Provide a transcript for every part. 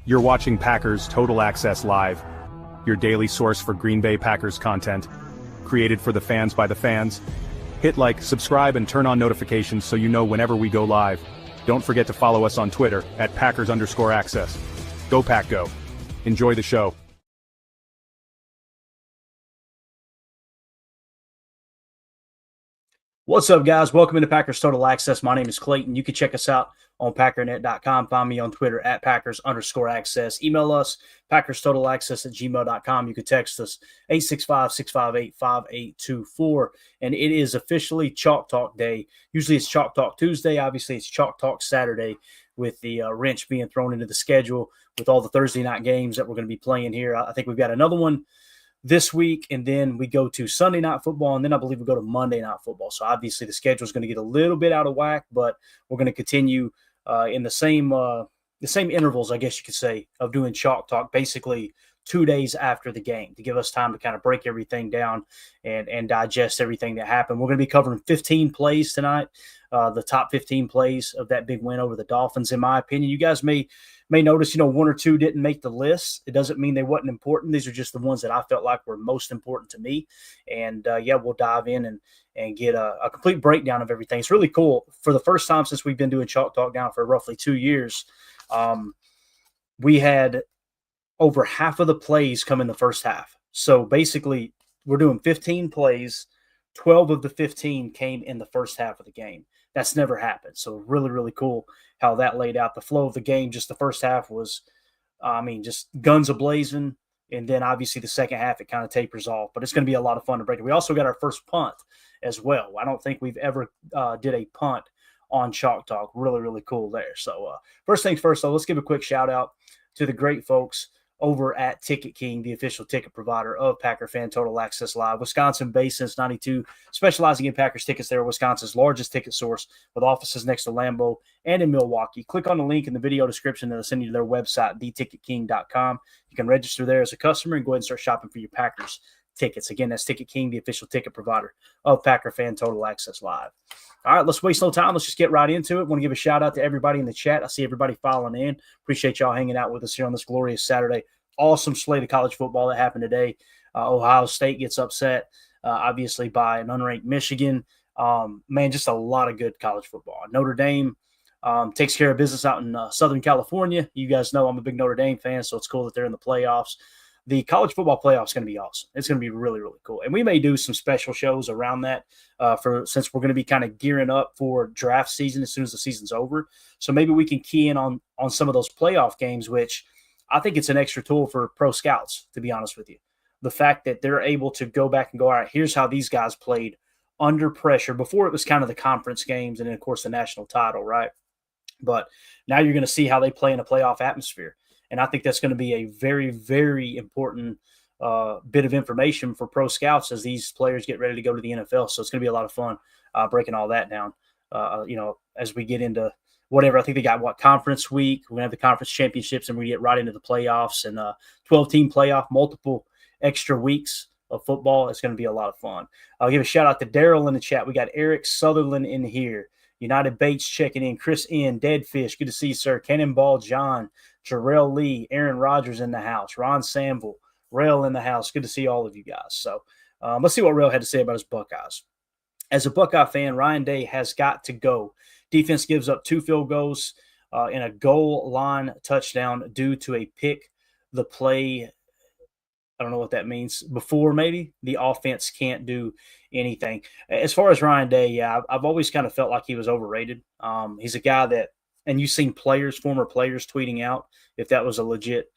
You're watching Packers Total Access Live, your daily source for Green Bay Packers content, created for the fans by the fans. Hit like, subscribe, and turn on notifications so you know whenever we go live. Don't forget to follow us on Twitter at Packers_access. Go Pack Go. Enjoy the show. What's up, guys? Welcome into Packers Total Access. My name is Clayton. You can check us out on Packernet.com. Find me on Twitter at Packers_access. Email us, PackersTotalAccess@gmail.com. You can text us 865-658-5824. And it is officially Chalk Talk Day. Usually it's Chalk Talk Tuesday. Obviously, it's Chalk Talk Saturday with the wrench being thrown into the schedule with all the Thursday night games that we're going to be playing here. I think we've got another one this week, and then we go to Sunday night football, and then I believe we go to Monday night football. So obviously the schedule is going to get a little bit out of whack, but we're going to continue in the same intervals, I guess you could say, of doing Chalk Talk basically 2 days after the game to give us time to kind of break everything down and digest everything that happened. We're going to be covering 15 plays tonight, the top 15 plays of that big win over the Dolphins, in my opinion. You guys may notice, one or two didn't make the list. It doesn't mean they wasn't important. These are just the ones that I felt like were most important to me. And we'll dive in and get a complete breakdown of everything. It's really cool. For the first time since we've been doing Chalk Talk now for roughly 2 years, we had over half of the plays come in the first half. So basically we're doing 15 plays. 12 of the 15 came in the first half of the game. That's never happened. So really, really cool how that laid out. The flow of the game, just the first half was, just guns a-blazing. And then obviously the second half, it kind of tapers off. But it's going to be a lot of fun to break it. We also got our first punt as well. I don't think we've ever did a punt on Chalk Talk. Really, really cool there. So first things first, though, let's give a quick shout out to the great folks over at Ticket King, the official ticket provider of Packer Fan Total Access Live. Wisconsin-based since 92, specializing in Packers tickets. They're Wisconsin's largest ticket source with offices next to Lambeau and in Milwaukee. Click on the link in the video description that will send you to their website, theticketking.com. You can register there as a customer and go ahead and start shopping for your Packers tickets. Again, that's Ticket King, the official ticket provider of Packer Fan Total Access Live. All right, let's waste no time. Let's just get right into it. Want to give a shout out to everybody in the chat. I see everybody following in. Appreciate y'all hanging out with us here on this glorious Saturday. Awesome slate of college football that happened today. Ohio State gets upset, obviously, by an unranked Michigan. Just a lot of good college football. Notre Dame takes care of business out in Southern California. You guys know I'm a big Notre Dame fan, so it's cool that they're in the playoffs. The college football playoff is going to be awesome. It's going to be really, really cool. And we may do some special shows around that since we're going to be kind of gearing up for draft season as soon as the season's over. So maybe we can key in on some of those playoff games, which I think it's an extra tool for pro scouts, to be honest with you. The fact that they're able to go back and go, all right, here's how these guys played under pressure. Before it was kind of the conference games and then, of course, the national title, right? But now you're going to see how they play in a playoff atmosphere. And I think that's going to be a very, very important bit of information for pro scouts as these players get ready to go to the NFL. So it's going to be a lot of fun breaking all that down, as we get into whatever. I think they got, conference week. We're going to have the conference championships, and we get right into the playoffs and 12-team playoff, multiple extra weeks of football. It's going to be a lot of fun. I'll give a shout-out to Daryl in the chat. We got Eric Sutherland in here. United Bates checking in. Chris N. Deadfish, good to see you, sir. Cannonball John. Jarrell Lee, Aaron Rodgers in the house, Ron Samville, Rail in the house. Good to see all of you guys. So let's see what Rail had to say about his Buckeyes. As a Buckeye fan, Ryan Day has got to go. Defense gives up 2 field goals in a goal line touchdown due to a pick. The play, I don't know what that means, before maybe the offense can't do anything. As far as Ryan Day, yeah, I've always kind of felt like he was overrated. He's a guy that, and you've seen former players tweeting out if that was a legit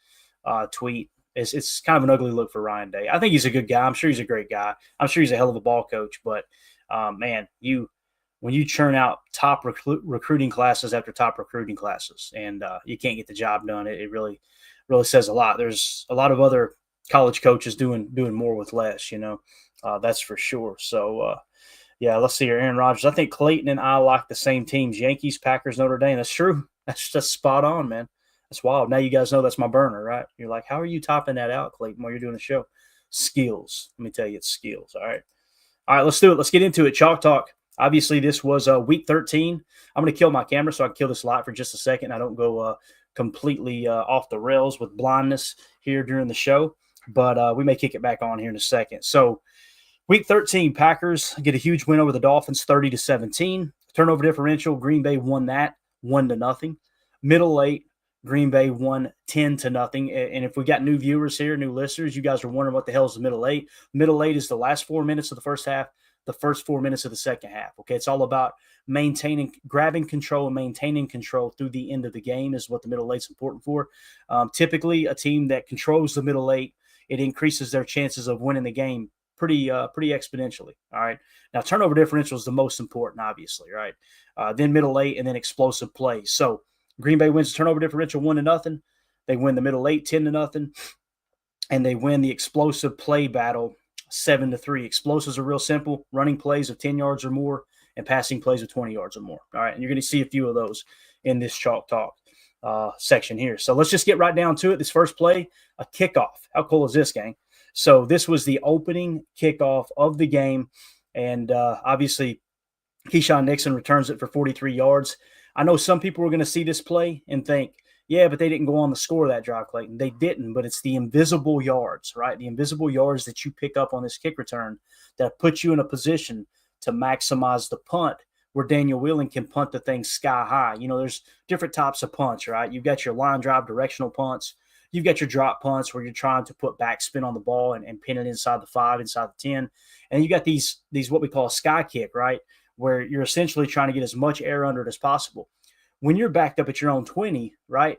tweet. It's kind of an ugly look for Ryan Day. I think he's a good guy. I'm sure he's a great guy. I'm sure he's a hell of a ball coach. But, when you churn out top recruiting classes after top recruiting classes and you can't get the job done, it really, really says a lot. There's a lot of other college coaches doing more with less, that's for sure. So, let's see here. Aaron Rodgers. I think Clayton and I like the same teams. Yankees, Packers, Notre Dame. That's true. That's just spot on, man. That's wild. Now you guys know that's my burner, right? You're like, how are you topping that out, Clayton, while you're doing the show? Skills. Let me tell you, it's skills. All right. Let's do it. Let's get into it. Chalk Talk. Obviously, this was week 13. I'm going to kill my camera so I can kill this light for just a second. I don't go completely off the rails with blindness here during the show, but we may kick it back on here in a second. So Week 13, Packers get a huge win over the Dolphins, 30-17. Turnover differential, Green Bay won that 1-0. Middle eight, Green Bay won 10-0. And if we got new viewers here, new listeners, you guys are wondering what the hell is the middle eight. Middle eight is the last 4 minutes of the first half, the first 4 minutes of the second half. Okay, it's all about grabbing control and maintaining control through the end of the game is what the middle eight's important for. Typically, a team that controls the middle eight, it increases their chances of winning the game pretty exponentially. All right. Now, turnover differential is the most important, obviously, right? Then middle eight, and then explosive plays. So Green Bay wins the turnover differential 1-0. They win the middle eight 10-0, and they win the explosive play battle 7-3. Explosives are real simple: running plays of 10 yards or more and passing plays of 20 yards or more. All right, and you're going to see a few of those in this Chalk Talk section here. So let's just get right down to it. This first play, a kickoff. How cool is this, gang? So this was the opening kickoff of the game, and obviously Keyshawn Nixon returns it for 43 yards. I know some people were going to see this play and think, yeah, but they didn't go on the score of that drive, Clayton. They didn't, but it's the invisible yards, right? The invisible yards that you pick up on this kick return that put you in a position to maximize the punt, where Daniel Whelan can punt the thing sky high. You know, there's different types of punts, right? You've got your line drive directional punts. You've got your drop punts where you're trying to put backspin on the ball and pin it inside the 5, inside the 10. And you got these what we call a sky kick, right, where you're essentially trying to get as much air under it as possible. When you're backed up at your own 20, right,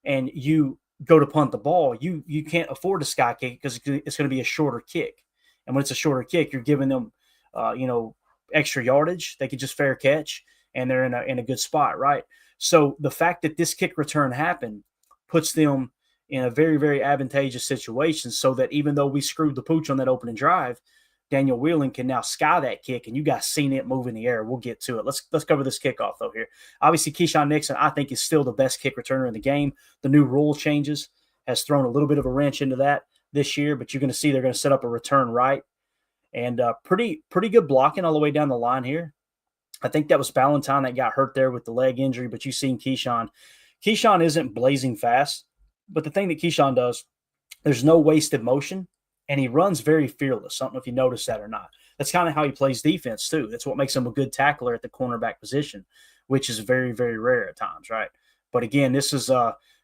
and you go to punt the ball, you can't afford a sky kick because it's going to be a shorter kick. And when it's a shorter kick, you're giving them, extra yardage. They could just fair catch, and they're in a good spot, right? So the fact that this kick return happened puts them in a very, very advantageous situation, so that even though we screwed the pooch on that opening drive, Daniel Whelan can now sky that kick, and you guys seen it move in the air. We'll get to it. Let's cover this kickoff, though, here. Obviously, Keyshawn Nixon, I think, is still the best kick returner in the game. The new rule changes has thrown a little bit of a wrench into that this year, but you're going to see they're going to set up a return right. And pretty good blocking all the way down the line here. I think that was Ballantyne that got hurt there with the leg injury, but you've seen Keyshawn. Keyshawn isn't blazing fast, but the thing that Keyshawn does, there's no wasted motion, and he runs very fearless. I don't know if you noticed that or not. That's kind of how he plays defense, too. That's what makes him a good tackler at the cornerback position, which is very, very rare at times, right? But again, this is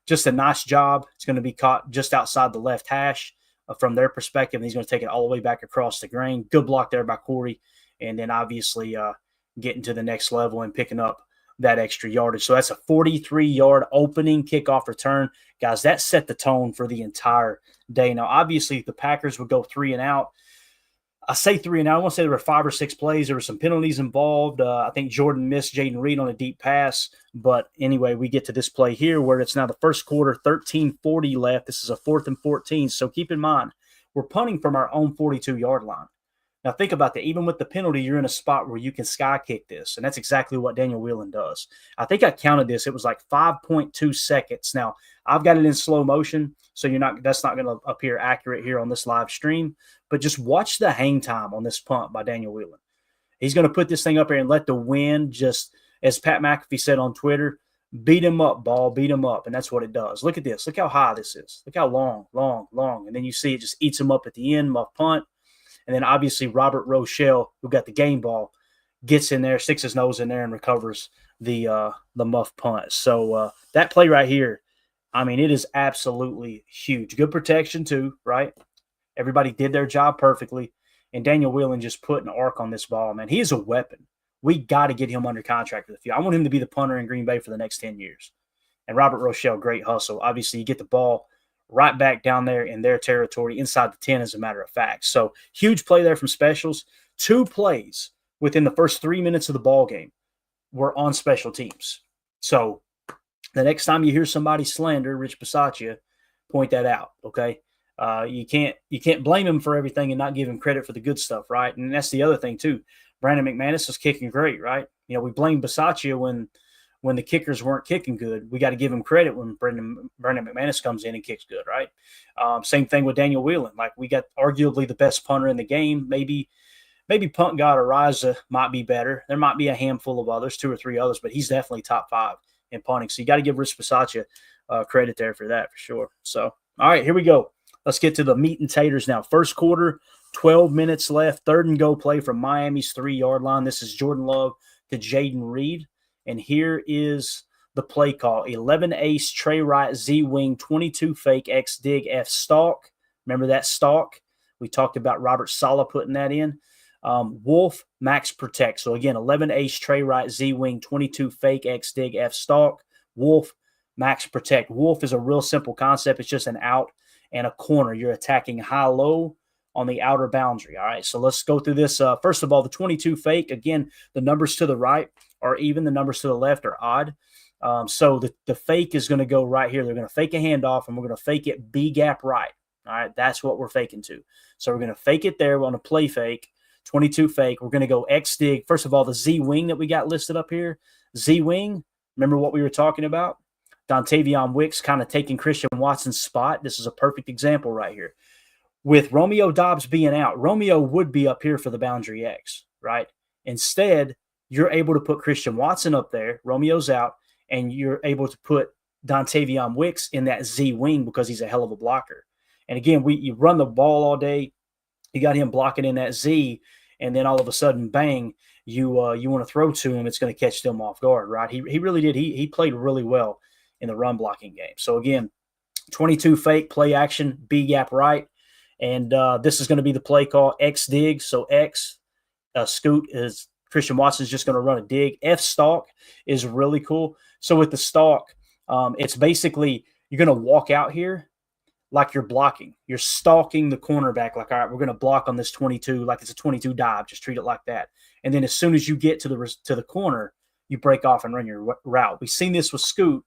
just a nice job. It's going to be caught just outside the left hash. From their perspective, and he's going to take it all the way back across the grain. Good block there by Corey, and then obviously getting to the next level and picking up that extra yardage. So that's a 43-yard opening kickoff return. Guys, that set the tone for the entire day. Now, obviously, the Packers would go 3 and out. I say 3 and out. I want to say there were 5 or 6 plays. There were some penalties involved. I think Jordan missed Jaden Reed on a deep pass. But anyway, we get to this play here where it's now the first quarter, 13:40 left. This is a 4th and 14. So keep in mind, we're punting from our own 42-yard line. Now think about that. Even with the penalty, you're in a spot where you can sky kick this. And that's exactly what Daniel Whelan does. I think I counted this. It was like 5.2 seconds. Now, I've got it in slow motion, so that's not going to appear accurate here on this live stream. But just watch the hang time on this punt by Daniel Whelan. He's going to put this thing up there and let the wind just, as Pat McAfee said on Twitter, beat him up, ball, beat him up. And that's what it does. Look at this. Look how high this is. Look how long. And then you see it just eats him up at the end, muff punt. And then obviously Robert Rochelle, who got the game ball, gets in there, sticks his nose in there, and recovers the muff punt. So that play right here, I mean, it is absolutely huge. Good protection too, right? Everybody did their job perfectly. And Daniel Whelan just put an arc on this ball, man. He is a weapon. We got to get him under contract for the field. I want him to be the punter in Green Bay for the next 10 years. And Robert Rochelle, great hustle. Obviously, you get the ball right back down there in their territory, inside the 10, as a matter of fact. So huge play there from specials. 2 plays within the first 3 minutes of the ball game were on special teams. So the next time you hear somebody slander Rich Bisaccia, point that out, okay? You can't blame him for everything and not give him credit for the good stuff, right? And that's the other thing too. Brandon McManus is kicking great, right? You know, we blame Bisaccia when the kickers weren't kicking good. We got to give him credit when Brandon McManus comes in and kicks good, right? Same thing with Daniel Whelan. Like, we got arguably the best punter in the game. Maybe punt god Ariza might be better. There might be a handful of others, 2 or 3 others, but he's definitely top 5 in punting. So you got to give Rich Bisaccia credit there for that for sure. So, all right, here we go. Let's get to the meat and taters now. First quarter, 12 minutes left. 3rd and goal play from Miami's 3-yard line. This is Jordan Love to Jaden Reed. And here is the play call. 11 ace, Trey right, Z wing, 22 fake, X dig, F stalk. Remember that stalk? We talked about Robert Saleh putting that in. Wolf, max protect. So again, 11 ace, Trey right, Z wing, 22 fake, X dig, F stalk. Wolf, max protect. Wolf is a real simple concept. It's just an out and a corner. You're attacking high-low on the outer boundary. All right, so let's go through this. First of all, the 22 fake. Again, the numbers to the right are even. The numbers to the left are odd. So the fake is going to go right here. They're going to fake a handoff, and we're going to fake it B gap right. All right, that's what we're faking to. So we're going to fake it there. We're on a play fake, 22 fake. We're going to go X dig. First of all, the Z wing that we got listed up here, Z wing, remember what we were talking about? Dontavion Wicks kind of taking Christian Watson's spot. This is a perfect example right here. With Romeo Doubs being out, Romeo would be up here for the boundary X, right? Instead, you're able to put Christian Watson up there. Romeo's out, and you're able to put Dontavion Wicks in that Z wing because he's a hell of a blocker. And again, you run the ball all day. You got him blocking in that Z, and then all of a sudden, bang, you want to throw to him. It's going to catch them off guard, right? He really did. He played really well in the run blocking game. So again, 22 fake, play action, B gap right. And this is going to be the play call, X dig. So X, scoot is Christian Watson's just going to run a dig. F stalk is really cool. So with the stalk, it's basically you're going to walk out here like you're blocking. You're stalking the cornerback like, all right, we're going to block on this 22 like it's a 22 dive. Just treat it like that. And then as soon as you get to the corner, you break off and run your route. We've seen this with Scoot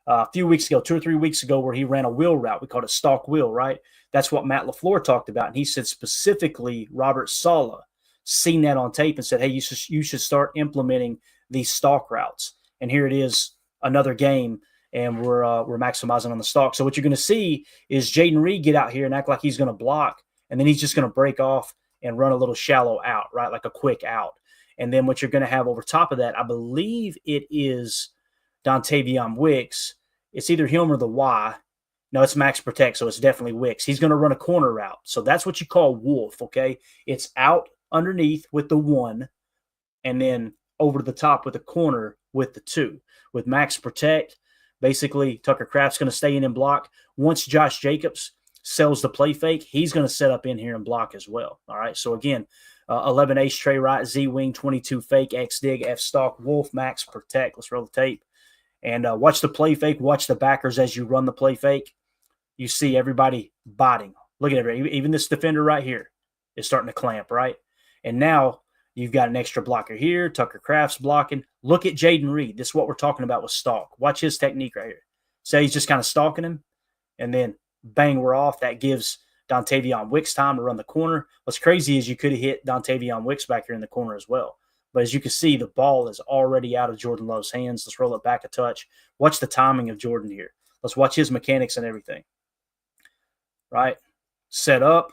a few weeks ago, 2 or 3 weeks ago, where he ran a wheel route. We called it stalk wheel, right? That's what Matt LaFleur talked about. And he said specifically Robert Saleh seen that on tape and said, hey, you should start implementing these stalk routes. And here it is, another game, and we're maximizing on the stalk. So what you're going to see is Jaden Reed get out here and act like he's going to block, and then he's just going to break off and run a little shallow out, right, like a quick out. And then what you're going to have over top of that, I believe it is Dontavion Wicks. It's either him or the Y. No, it's max protect, so it's definitely Wicks. He's going to run a corner route. So that's what you call wolf, okay? It's out underneath with the 1, and then over the top with the corner with the 2. With max protect, basically Tucker Kraft's going to stay in and block. Once Josh Jacobs sells the play fake, he's going to set up in here and block as well. All right, so again, 11 ace, Trey right, Z wing, 22 fake, X dig, F stalk, wolf, max protect. Let's roll the tape. And watch the play fake. Watch the backers as you run the play fake. You see everybody biting. Look at it. Even this defender right here is starting to clamp, right? And now you've got an extra blocker here. Tucker Kraft's blocking. Look at Jaden Reed. This is what we're talking about with stalk. Watch his technique right here. Say he's just kind of stalking him, and then bang, we're off. That gives Dontavion Wicks time to run the corner. What's crazy is you could have hit Dontavion Wicks back here in the corner as well. But as you can see, the ball is already out of Jordan Love's hands. Let's roll it back a touch. Watch the timing of Jordan here. Let's watch his mechanics and everything. Right? Set up.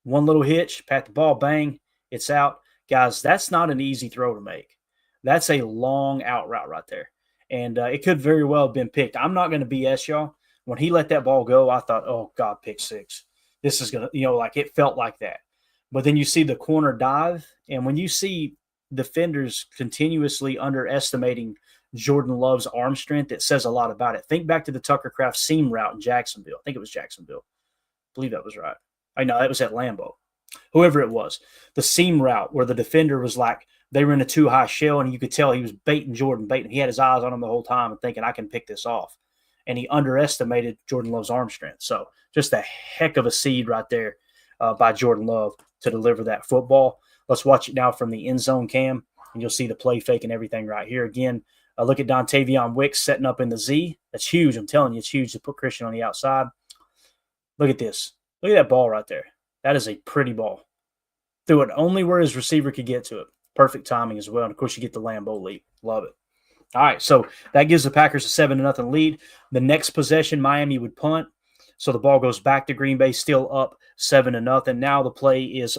One little hitch. Pat the ball. Bang. It's out. Guys, that's not an easy throw to make. That's a long out route right there. And it could very well have been picked. I'm not going to BS y'all. When he let that ball go, I thought, oh, God, pick 6. This is going to, like it felt like that. But then you see the corner dive. And when you see defenders continuously underestimating Jordan Love's arm strength, it says a lot about it. Think back to the Tucker Kraft seam route in Jacksonville. I think it was Jacksonville. I believe that was right. I know that was at Lambeau. Whoever it was, the seam route where the defender was like, they were in a too high shell, and you could tell he was baiting Jordan, baiting. He had his eyes on him the whole time and thinking, I can pick this off. And he underestimated Jordan Love's arm strength. So just a heck of a seed right there by Jordan Love to deliver that football. Let's watch it now from the end zone cam, and you'll see the play fake and everything right here. Again, look at Dontavion Wicks setting up in the Z. That's huge. I'm telling you, it's huge to put Christian on the outside. Look at this. Look at that ball right there. That is a pretty ball. Threw it only where his receiver could get to it. Perfect timing as well. And, of course, you get the Lambeau lead. Love it. All right, so that gives the Packers a 7-0 lead. The next possession, Miami would punt. So the ball goes back to Green Bay, still up 7-0. Now the play is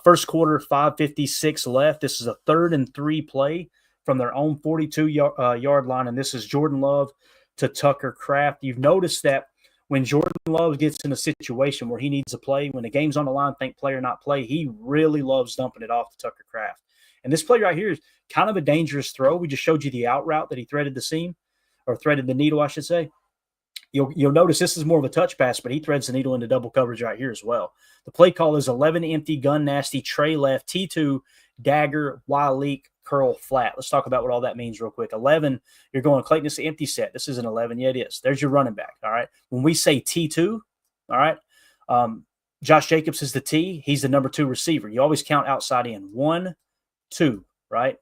first quarter, 5:56 left. This is a 3rd and 3 play from their own 42-yard line, and this is Jordan Love to Tucker Kraft. You've noticed that when Jordan Love gets in a situation where he needs a play, when the game's on the line, think play or not play, he really loves dumping it off to Tucker Kraft. And this play right here is kind of a dangerous throw. We just showed you the out route that he threaded the seam, or threaded the needle, I should say. You'll notice this is more of a touch pass, but he threads the needle into double coverage right here as well. The play call is 11 empty, gun nasty, tray left, T2, dagger, Y leak, curl flat. Let's talk about what all that means real quick. 11, you're going, Clayton, it's an empty set. This is an 11. Yeah, it is. There's your running back, all right? When we say T2, all right, Josh Jacobs is the T. He's the number 2 receiver. You always count outside in. 1, 2, right?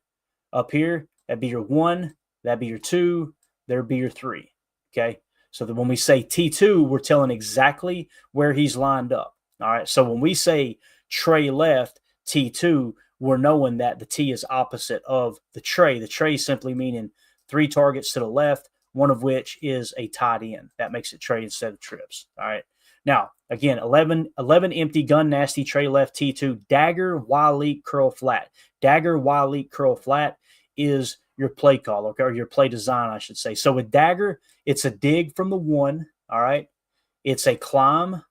Up here, that'd be your 1, that'd be your 2, there'd be your 3, okay? So that when we say T2, we're telling exactly where he's lined up. All right. So when we say tray left, T2, we're knowing that the T is opposite of the tray simply meaning 3 targets to the left, one of which is a tight end. That makes it tray instead of trips. All right. Now, again, 11 empty, gun nasty, tray left, T2, dagger, Y leak, curl flat. Dagger, Y leak, curl flat is your play call, okay, or your play design, I should say. So with dagger, it's a dig from the 1, all right? It's a climb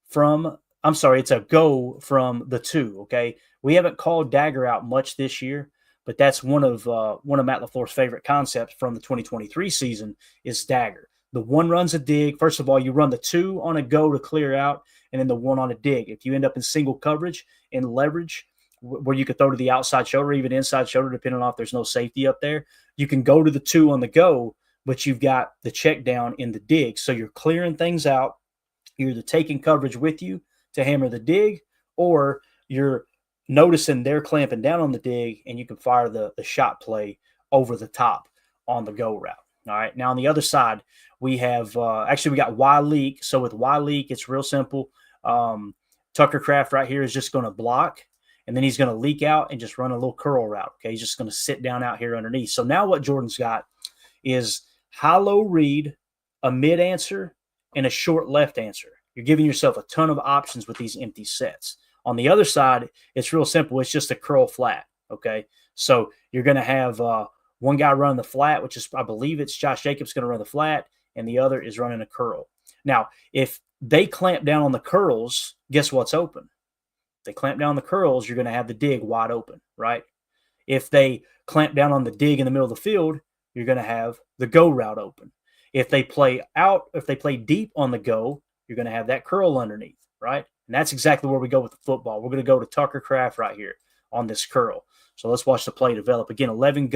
from, it's a go from the 2, okay? We haven't called dagger out much this year, but that's one of Matt LaFleur's favorite concepts from the 2023 season is dagger. The 1 runs a dig. First of all, you run the 2 on a go to clear out, and then the 1 on a dig. If you end up in single coverage and leverage, where you could throw to the outside shoulder, even inside shoulder, depending on if there's no safety up there, you can go to the 2 on the go, but you've got the check down in the dig. So you're clearing things out. You're either taking coverage with you to hammer the dig, or you're noticing they're clamping down on the dig, and you can fire the shot play over the top on the go route. All right. Now on the other side, we have we got Y leak. So with Y leak, it's real simple. Tucker Kraft right here is just going to block, and then he's going to leak out and just run a little curl route. Okay, he's just going to sit down out here underneath. So now what Jordan's got is high-low read, a mid answer, and a short left answer. You're giving yourself a ton of options with these empty sets. On the other side, it's real simple. It's just a curl flat. Okay, so you're going to have one guy running the flat, which is, I believe it's Josh Jacobs going to run the flat, and the other is running a curl. Now, if they clamp down on the curls, guess what's open? They clamp down on the curls, you're going to have the dig wide open, right? If they clamp down on the dig in the middle of the field, you're going to have the go route open. If they play deep on the go, you're going to have that curl underneath, right? And that's exactly where we go with the football. We're going to go to Tucker Kraft right here on this curl. So let's watch the play develop. Again, 11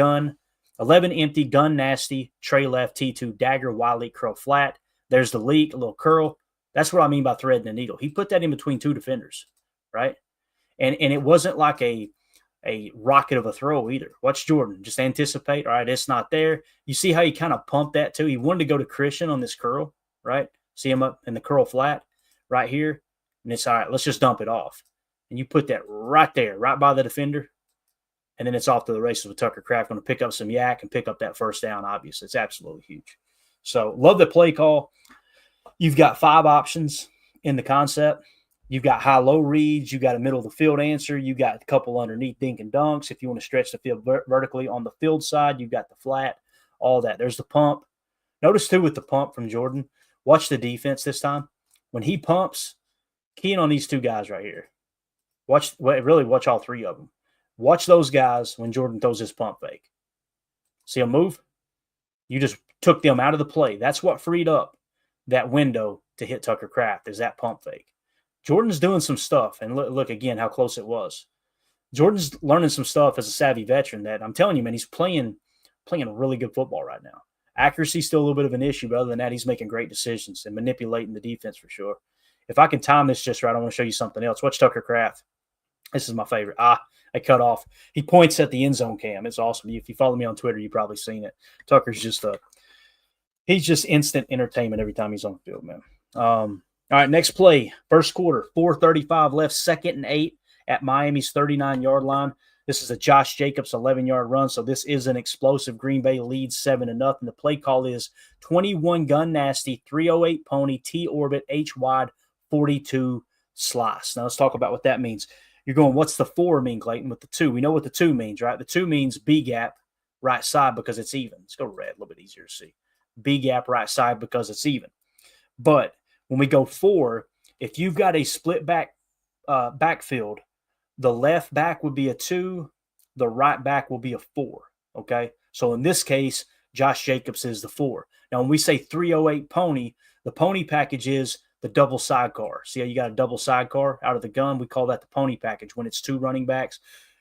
empty, gun nasty, tray left, T2, dagger, Y leak, curl flat. There's the leak, a little curl. That's what I mean by threading the needle. He put that in between 2 defenders, right? And it wasn't like a rocket of a throw either. Watch Jordan. Just anticipate. All right, it's not there. You see how he kind of pumped that too? He wanted to go to Christian on this curl, right? See him up in the curl flat right here. And it's all right, let's just dump it off. And you put that right there, right by the defender. And then it's off to the races with Tucker Kraft. Going to pick up some yak and pick up that first down, obviously. It's absolutely huge. So love the play call. You've got 5 options in the concept. You've got high-low reads. You've got a middle-of-the-field answer. You've got a couple underneath dink and dunks. If you want to stretch the field vertically on the field side, you've got the flat, all that. There's the pump. Notice, too, with the pump from Jordan, watch the defense this time. When he pumps, key in on these 2 guys right here. Watch all 3 of them. Watch those guys when Jordan throws his pump fake. See him move? You just took them out of the play. That's what freed up that window to hit Tucker Kraft, is that pump fake. Jordan's doing some stuff, and look again how close it was. Jordan's learning some stuff as a savvy veteran that I'm telling you, man, he's playing really good football right now. Accuracy's still a little bit of an issue, but other than that, he's making great decisions and manipulating the defense for sure. If I can time this just right, I want to show you something else. Watch Tucker Kraft. This is my favorite. I cut off. He points at the end zone cam. It's awesome. If you follow me on Twitter, you've probably seen it. Tucker's he's just instant entertainment every time he's on the field, man. All right, next play, first quarter, 4:35 left, 2nd and 8 at Miami's 39-yard line. This is a Josh Jacobs 11-yard run, so this is an explosive. Green Bay leads 7-0. The play call is 21 gun nasty, 308 pony, T-orbit, H-wide, 42 slice. Now let's talk about what that means. You're going, what's the 4 mean, Clayton, with the 2? We know what the 2 means, right? The 2 means B-gap, right side, because it's even. Let's go red, a little bit easier to see. B gap right side because it's even. But when we go 4, if you've got a split backfield, the left back would be a 2, the right back will be a 4. Okay. So in this case, Josh Jacobs is the 4. Now, when we say 308 pony, the pony package is the double sidecar. See how you got a double sidecar out of the gun? We call that the pony package when it's 2 running backs.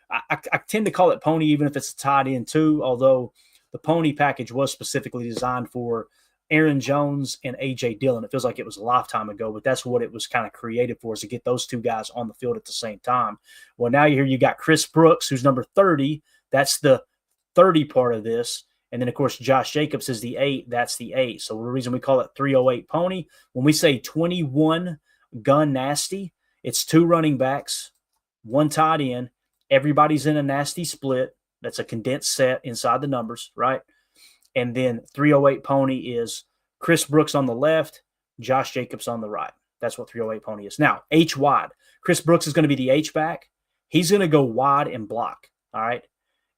I tend to call it pony even if it's a tight end too, although the pony package was specifically designed for Aaron Jones and A.J. Dillon. It feels like it was a lifetime ago, but that's what it was kind of created for, is to get those two guys on the field at the same time. Well, now you got Chris Brooks, who's number 30. That's the 30 part of this. And then, of course, Josh Jacobs is the 8. That's the 8. So the reason we call it 308 pony, when we say 21 gun nasty, it's 2 running backs, 1 tight end. Everybody's in a nasty split. That's a condensed set inside the numbers, right? And then 308 pony is Chris Brooks on the left, Josh Jacobs on the right. That's what 308 pony is. Now, H wide. Chris Brooks is going to be the H back. He's going to go wide and block, all right?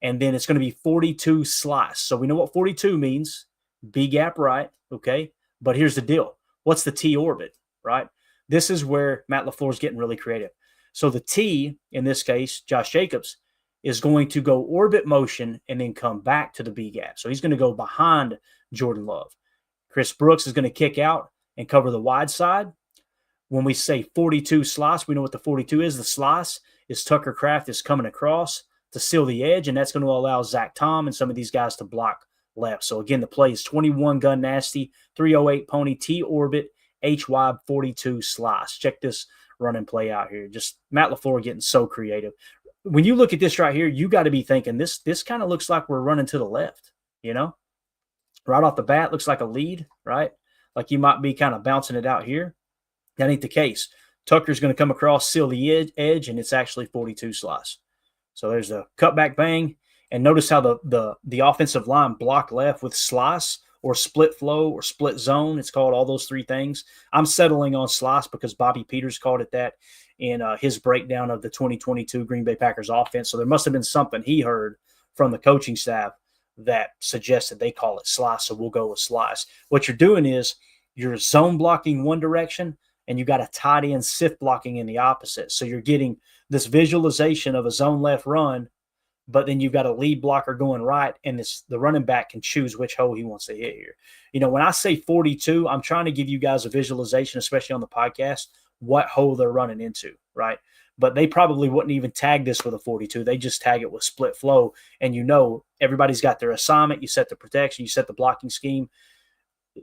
And then it's going to be 42 slice. So we know what 42 means. B gap right, okay? But here's the deal. What's the T orbit, right? This is where Matt LaFleur is getting really creative. So the T, in this case, Josh Jacobs, is going to go orbit motion and then come back to the B gap. So he's going to go behind Jordan Love. Chris Brooks is going to kick out and cover the wide side. When we say 42 slice, we know what the 42 is. The slice is Tucker Kraft is coming across to seal the edge, and that's going to allow Zach Tom and some of these guys to block left. So again, the play is 21 gun nasty, 308 pony, T orbit, H wide, 42 slice. Check this run and play out here. Just Matt LaFleur getting so creative. When you look at this right here, you got to be thinking this kind of looks like we're running to the left, you know? Right off the bat, looks like a lead, right? Like you might be kind of bouncing it out here. That ain't the case. Tucker's going to come across, seal the edge, and it's actually 42 slice. So there's a cutback bang. And notice how the offensive line block left with slice or split flow or split zone. It's called all those 3 things. I'm settling on slice because Bobby Peters called it that in his breakdown of the 2022 Green Bay Packers offense. So there must have been something he heard from the coaching staff that suggested they call it slice, so we'll go with slice. What you're doing is you're zone blocking one direction, and you got a tight end sift blocking in the opposite. So you're getting this visualization of a zone left run, but then you've got a lead blocker going right, and the running back can choose which hole he wants to hit here. You know, when I say 42, I'm trying to give you guys a visualization, especially on the podcast, what hole they're running into, right? But they probably wouldn't even tag this with a 42. They just tag it with split flow. And you know, everybody's got their assignment. You set the protection, you set the blocking scheme,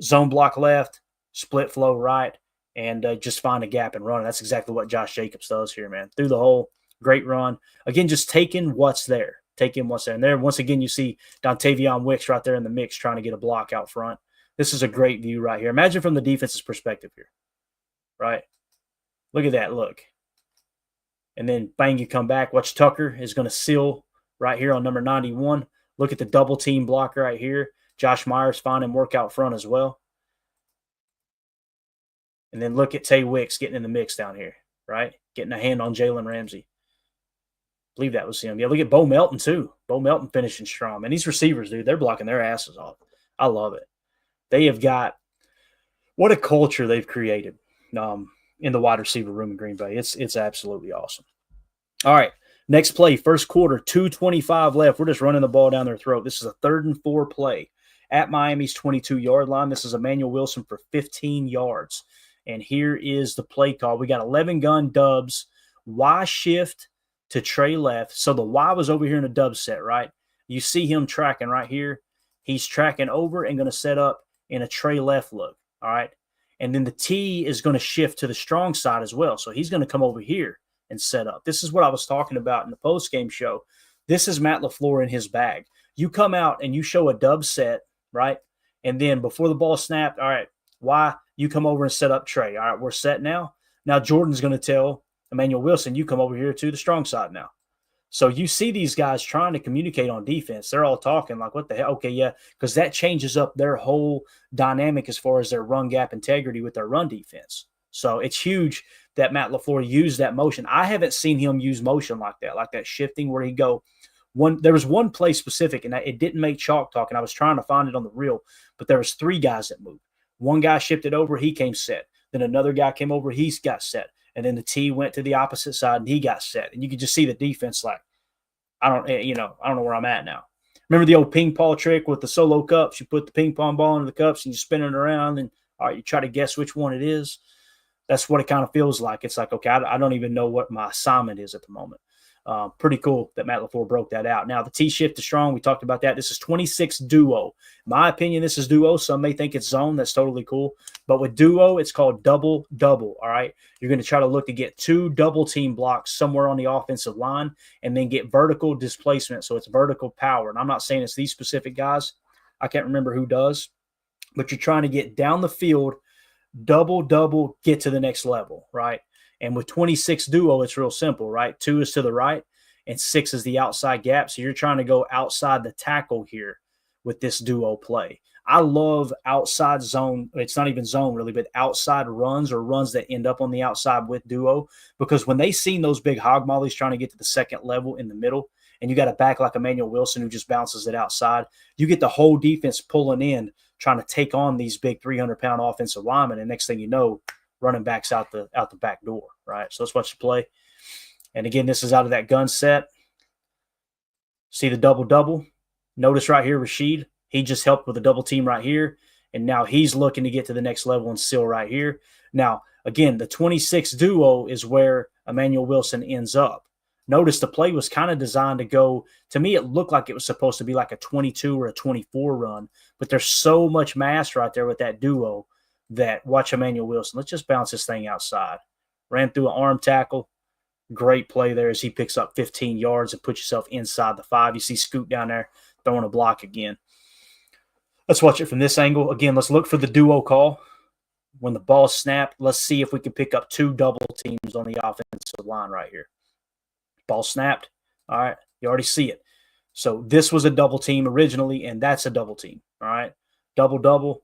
zone block left, split flow right, and just find a gap and run. That's exactly what Josh Jacobs does here, man. Through the hole, great run. Again, just taking what's there. Taking what's there. And there, once again, you see Dontavion Wicks right there in the mix trying to get a block out front. This is a great view right here. Imagine from the defense's perspective here, right? Look at that, look. And then, bang, you come back. Watch Tucker is going to seal right here on number 91. Look at the double team block right here. Josh Myers finding work out front as well. And then look at Tay Wicks getting in the mix down here, right? Getting a hand on Jalen Ramsey. I believe that was him. Yeah, look at Bo Melton too. Bo Melton finishing strong. And these receivers, dude, they're blocking their asses off. I love it. They have got – what a culture they've created. In the wide receiver room in Green Bay. It's absolutely awesome. All right, next play, first quarter, 2:25 left. We're just running the ball down their throat. This is a 3rd and 4 play at Miami's 22-yard line. This is Emmanuel Wilson for 15 yards. And here is the play call. We got 11 gun dubs, Y shift to Trey left. So the Y was over here in a dub set, right? You see him tracking right here. He's tracking over and going to set up in a Trey left look, all right? And then the T is going to shift to the strong side as well. So he's going to come over here and set up. This is what I was talking about in the post-game show. This is Matt LaFleur in his bag. You come out and you show a dub set, right? And then before the ball snapped, all right, why? You come over and set up Trey. All right, we're set now. Now Jordan's going to tell Emmanuel Wilson, you come over here to the strong side now. So you see these guys trying to communicate on defense. They're all talking like, what the hell? Okay, yeah, because that changes up their whole dynamic as far as their run gap integrity with their run defense. So it's huge that Matt LaFleur used that motion. I haven't seen him use motion like that shifting where he go There was one play specific, and it didn't make chalk talk, and I was trying to find it on the reel, but there was 3 guys that moved. One guy shifted over, he came set. Then another guy came over, he got set. And then the T went to the opposite side, and he got set. And you could just see the defense like, I don't know where I'm at now. Remember the old ping pong trick with the solo cups? You put the ping pong ball into the cups and you spin it around, and all right, you try to guess which one it is. That's what it kind of feels like. It's like, okay, I don't even know what my assignment is at the moment. Pretty cool that Matt LaFleur broke that out. Now, the T shift is strong. We talked about that. This is 26 duo. In my opinion, this is duo. Some may think it's zone. That's totally cool. But with duo, it's called double-double, all right? You're going to try to look to get 2 double-team blocks somewhere on the offensive line and then get vertical displacement, so it's vertical power. And I'm not saying it's these specific guys. I can't remember who does. But you're trying to get down the field, double-double, get to the next level, right? And with 26 duo, it's real simple, right? 2 is to the right, and 6 is the outside gap. So you're trying to go outside the tackle here with this duo play. I love outside zone. It's not even zone really, but outside runs or runs that end up on the outside with duo, because when they seen those big hog mollies trying to get to the second level in the middle, and you got a back like Emmanuel Wilson who just bounces it outside, you get the whole defense pulling in, trying to take on these big 300-pound offensive linemen, and next thing you know, running backs out the back door, right? So let's watch the play. And again, this is out of that gun set. See the double-double? Notice right here, Rashid, he just helped with a double team right here, and now he's looking to get to the next level and seal right here. Now, again, the 26 duo is where Emmanuel Wilson ends up. Notice the play was kind of designed to go, to me, it looked like it was supposed to be like a 22 or a 24 run, but there's so much mass right there with that duo that, watch Emmanuel Wilson. Let's just bounce this thing outside. Ran through an arm tackle. Great play there as he picks up 15 yards and puts yourself inside the 5. You see Scoot down there throwing a block again. Let's watch it from this angle. Again, let's look for the duo call. When the ball snapped, let's see if we can pick up 2 double teams on the offensive line right here. Ball snapped. All right, you already see it. So this was a double team originally, and that's a double team. All right, double-double.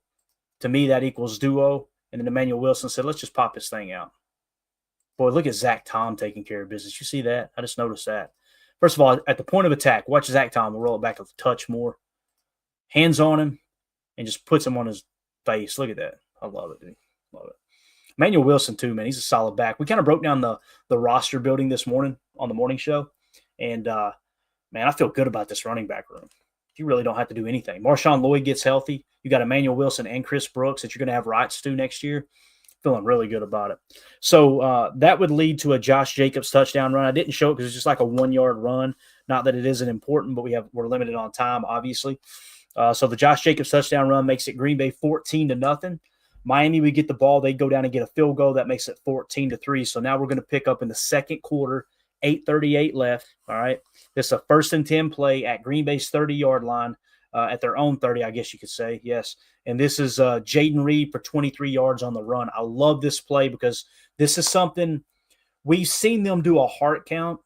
To me, that equals duo. And then Emmanuel Wilson said, let's just pop this thing out. Boy, look at Zach Tom taking care of business. You see that? I just noticed that. First of all, at the point of attack, watch Zach Tom. We'll roll it back a touch more. Hands on him and just puts him on his face. Look at that. I love it, dude. Love it. Emmanuel Wilson, too, man. He's a solid back. We kind of broke down the roster building this morning on the morning show. And, man, I feel good about this running back room. You really don't have to do anything. Marshawn Lloyd gets healthy. You got Emmanuel Wilson and Chris Brooks that you're going to have rights to next year. Feeling really good about it. So that would lead to a Josh Jacobs touchdown run. I didn't show it because it's just like a 1-yard run. Not that it isn't important, but we're limited on time, obviously. So the Josh Jacobs touchdown run makes it Green Bay 14-0. Miami, we get the ball. They go down and get a field goal. That makes it 14-3. So now we're going to pick up in the second quarter, 8:38 left. All right. This is a 1st and 10 play at Green Bay's 30-yard line, at their own 30, I guess you could say. Yes. And this is Jaden Reed for 23 yards on the run. I love this play because this is something we've seen them do a hard count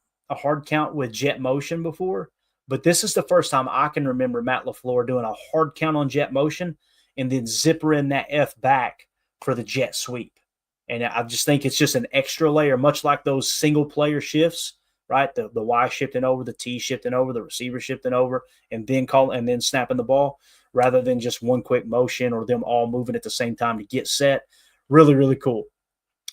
with jet motion before. But this is the first time I can remember Matt LaFleur doing a hard count on jet motion and then zippering that F back for the jet sweep. And I just think it's just an extra layer, much like those single-player shifts, right? The Y shifting over, the T shifting over, the receiver shifting over, and then snapping the ball, rather than just one quick motion or them all moving at the same time to get set. Really, really cool.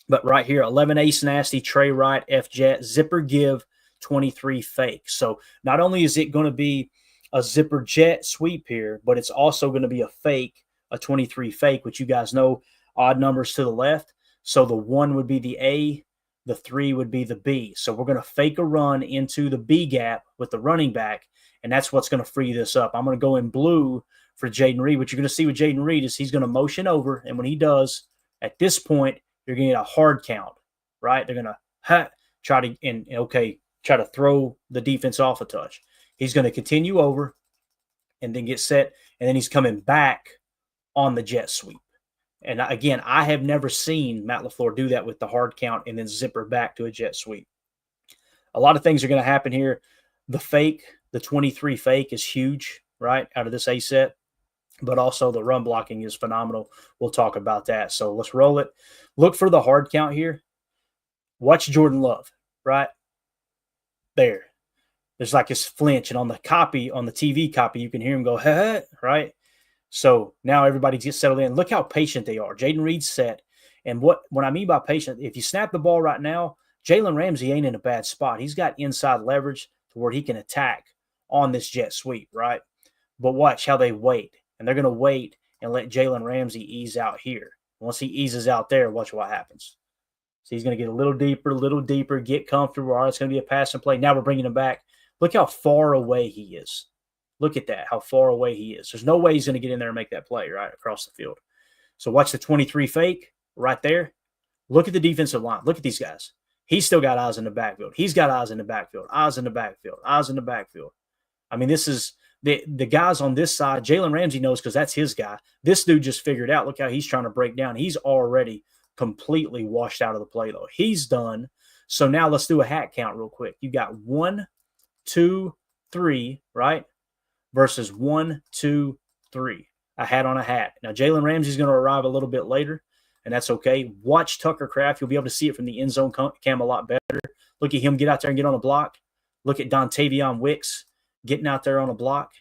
But right here, 11 ace nasty, Trey Wright, F jet, zipper give, 23 fake. So not only is it going to be a zipper jet sweep here, but it's also going to be a fake, a 23 fake, which you guys know, odd numbers to the left. So the 1 would be the A, the 3 would be the B. So we're going to fake a run into the B gap with the running back, and that's what's going to free this up. I'm going to go in blue for Jaden Reed. What you're going to see with Jaden Reed is he's going to motion over, and when he does, at this point, you're going to get a hard count, right? They're going to try to throw the defense off a touch. He's going to continue over and then get set, and then he's coming back on the jet sweep. And again, I have never seen Matt LaFleur do that with the hard count and then zipper back to a jet sweep. A lot of things are going to happen here. The fake, the 23 fake is huge, right, out of this A set. But also the run blocking is phenomenal. We'll talk about that. So let's roll it. Look for the hard count here. Watch Jordan Love, right? There. there's like this flinch, and on the TV copy, you can hear him go, hey, right? So now everybody gets settled in. Look how patient they are. Jaden Reed's set. And what I mean by patient, if you snap the ball right now, Jalen Ramsey ain't in a bad spot. He's got inside leverage to where he can attack on this jet sweep, right? But watch how they wait. And they're going to wait and let Jalen Ramsey ease out here. Once he eases out there, watch what happens. So he's going to get a little deeper, get comfortable. All right, it's going to be a passing play. Now we're bringing him back. Look how far away he is. Look at that, how far away he is. There's no way he's going to get in there and make that play, right, across the field. So watch the 23 fake right there. Look at the defensive line. Look at these guys. He's still got eyes in the backfield. He's got eyes in the backfield, eyes in the backfield, eyes in the backfield. I mean, this is the guys on this side. Jalen Ramsey knows because that's his guy. This dude just figured out. Look how he's trying to break down. He's already completely washed out of the play, though. He's done. So now let's do a hat count real quick. You got 1, 2, 3, right? Versus 1, 2, 3. A hat on a hat. Now, Jalen Ramsey's going to arrive a little bit later, and that's okay. Watch Tucker Kraft. You'll be able to see it from the end zone cam a lot better. Look at him get out there and get on a block. Look at Dontavion Wicks getting out there on a block.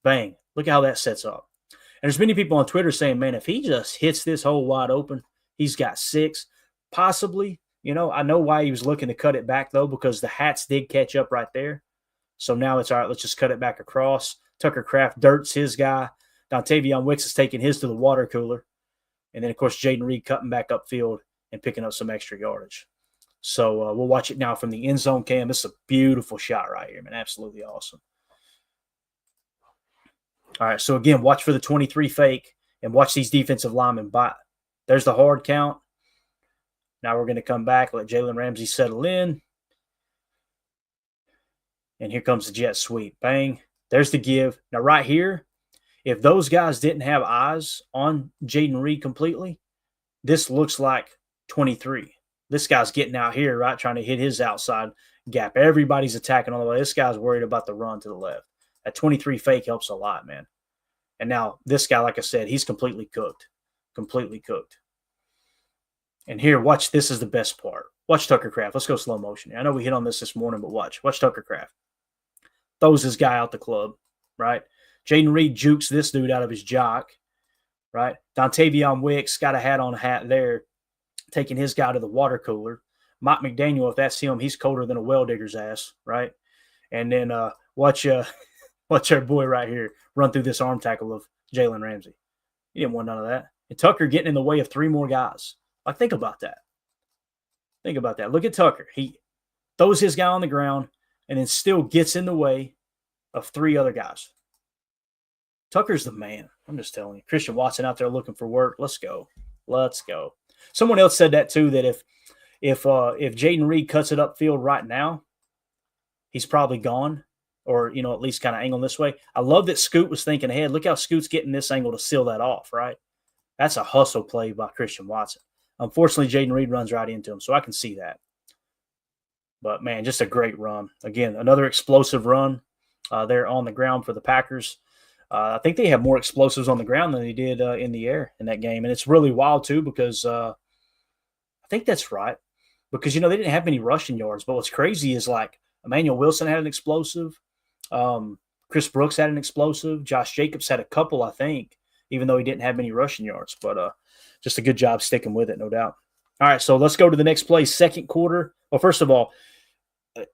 Bang. Look at how that sets up. And there's many people on Twitter saying, man, if he just hits this hole wide open, he's got 6. Possibly. You know, I know why he was looking to cut it back, though, because the hats did catch up right there. So now it's all right, let's just cut it back across. Tucker Kraft dirts his guy. Dontavion Wicks is taking his to the water cooler. And then, of course, Jaden Reed cutting back upfield and picking up some extra yardage. So we'll watch it now from the end zone cam. This is a beautiful shot right here, man. Absolutely awesome. All right, so again, watch for the 23 fake and watch these defensive linemen bite. There's the hard count. Now we're going to come back, let Jalen Ramsey settle in. And here comes the jet sweep. Bang. There's the give. Now, right here, if those guys didn't have eyes on Jaden Reed completely, this looks like 23. This guy's getting out here, right, trying to hit his outside gap. Everybody's attacking on the way. This guy's worried about the run to the left. That 23 fake helps a lot, man. And now this guy, like I said, he's completely cooked. Completely cooked. And here, watch. This is the best part. Watch Tucker Kraft. Let's go slow motion. I know we hit on this morning, but watch. Watch Tucker Kraft. Throws his guy out the club, right? Jaden Reed jukes this dude out of his jock, right? Dontavion Wicks got a hat on a hat there, taking his guy to the water cooler. Mike McDaniel, if that's him, he's colder than a well digger's ass, right? And then watch our boy right here run through this arm tackle of Jalen Ramsey. He didn't want none of that. And Tucker getting in the way of 3 more guys. Like, think about that. Think about that. Look at Tucker. He throws his guy on the ground and then still gets in the way of 3 other guys. Tucker's the man. I'm just telling you. Christian Watson out there looking for work. Let's go. Let's go. Someone else said that too, that if Jaden Reed cuts it upfield right now, he's probably gone, or at least kind of angled this way. I love that Scoot was thinking ahead. Look how Scoot's getting this angle to seal that off, right? That's a hustle play by Christian Watson. Unfortunately, Jaden Reed runs right into him, so I can see that. But, man, just a great run. Again, another explosive run there on the ground for the Packers. I think they have more explosives on the ground than they did in the air in that game. And it's really wild, too, because I think that's right. Because, they didn't have many rushing yards. But what's crazy is, like, Emmanuel Wilson had an explosive. Chris Brooks had an explosive. Josh Jacobs had a couple, I think, even though he didn't have many rushing yards. But just a good job sticking with it, no doubt. All right, so let's go to the next play, second quarter. Well, first of all,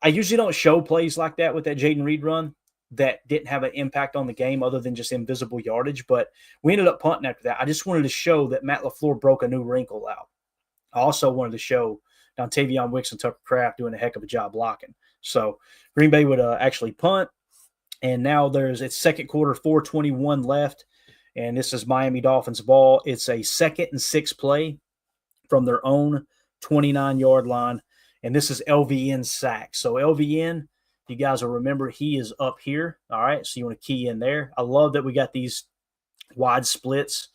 I usually don't show plays like that with that Jaden Reed run that didn't have an impact on the game other than just invisible yardage, but we ended up punting after that. I just wanted to show that Matt LaFleur broke a new wrinkle out. I also wanted to show Dontavion Wicks and Tucker Kraft doing a heck of a job blocking. So Green Bay would actually punt, and now it's second quarter, 4:21 left, and this is Miami Dolphins ball. It's a 2nd and 6 play from their own 29-yard line, and this is LVN's sack. So LVN, you guys will remember, he is up here. All right, so you want to key in there. I love that we got these wide splits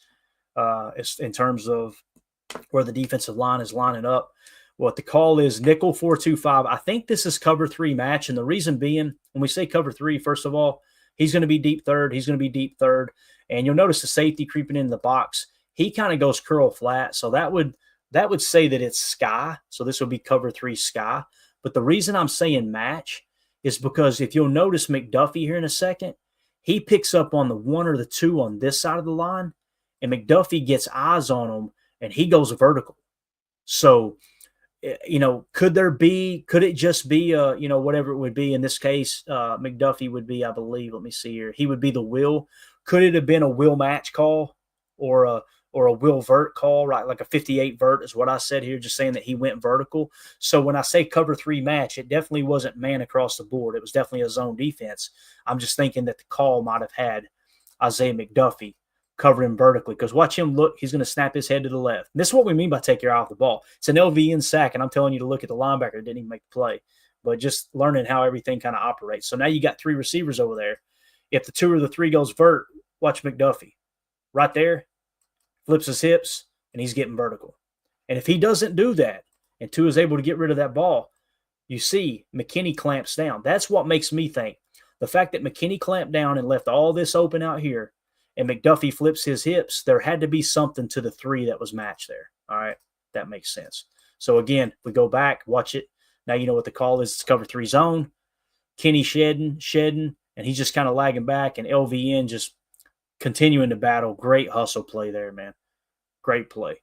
in terms of where the defensive line is lining up. What the call is nickel 4-2-5. I think this is cover 3 match, and the reason being, when we say cover 3, first of all, he's going to be deep third. He's going to be deep third, and you'll notice the safety creeping in the box. He kind of goes curl flat, so that would say that it's sky. So this would be cover 3 sky. But the reason I'm saying match is because if you'll notice McDuffie here in a second, he picks up on the 1 or the 2 on this side of the line, and McDuffie gets eyes on him, and he goes vertical. So, could it just be, whatever it would be in this case, McDuffie would be, I believe, let me see here. He would be the will. Could it have been a will match call or a will vert call, right? Like a 58 vert is what I said here, just saying that he went vertical. So when I say cover 3 match, it definitely wasn't man across the board. It was definitely a zone defense. I'm just thinking that the call might have had Isaiah McDuffie covering vertically, because watch him look. He's going to snap his head to the left. And this is what we mean by take your eye off the ball. It's an LVN sack, and I'm telling you to look at the linebacker that didn't even make the play, but just learning how everything kind of operates. So now you got 3 receivers over there. If the 2 or the 3 goes vert, watch McDuffie. Right there, flips his hips, and he's getting vertical. And if he doesn't do that, and 2 is able to get rid of that ball, you see McKinney clamps down. That's what makes me think. The fact that McKinney clamped down and left all this open out here, and McDuffie flips his hips, there had to be something to the 3 that was matched there. All right, that makes sense. So again, we go back, watch it. Now you know what the call is. It's cover 3 zone. Kenny shedding, and he's just kind of lagging back, and LVN just continuing to battle. Great hustle play there, man. Great play.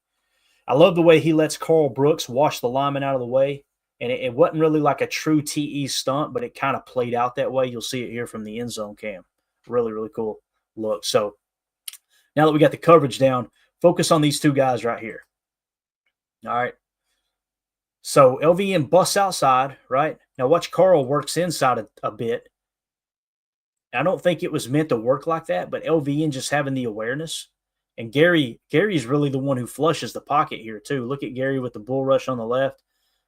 I love the way he lets Carl Brooks wash the lineman out of the way, and it wasn't really like a true TE stunt, but it kind of played out that way. You'll see it here from the end zone cam. Really, really cool look. So now that we got the coverage down, focus on these 2 guys right here. All right. So LVN busts outside, right? Now watch Carl works inside a bit. I don't think it was meant to work like that, but LVN just having the awareness. And Gary's really the one who flushes the pocket here too. Look at Gary with the bull rush on the left.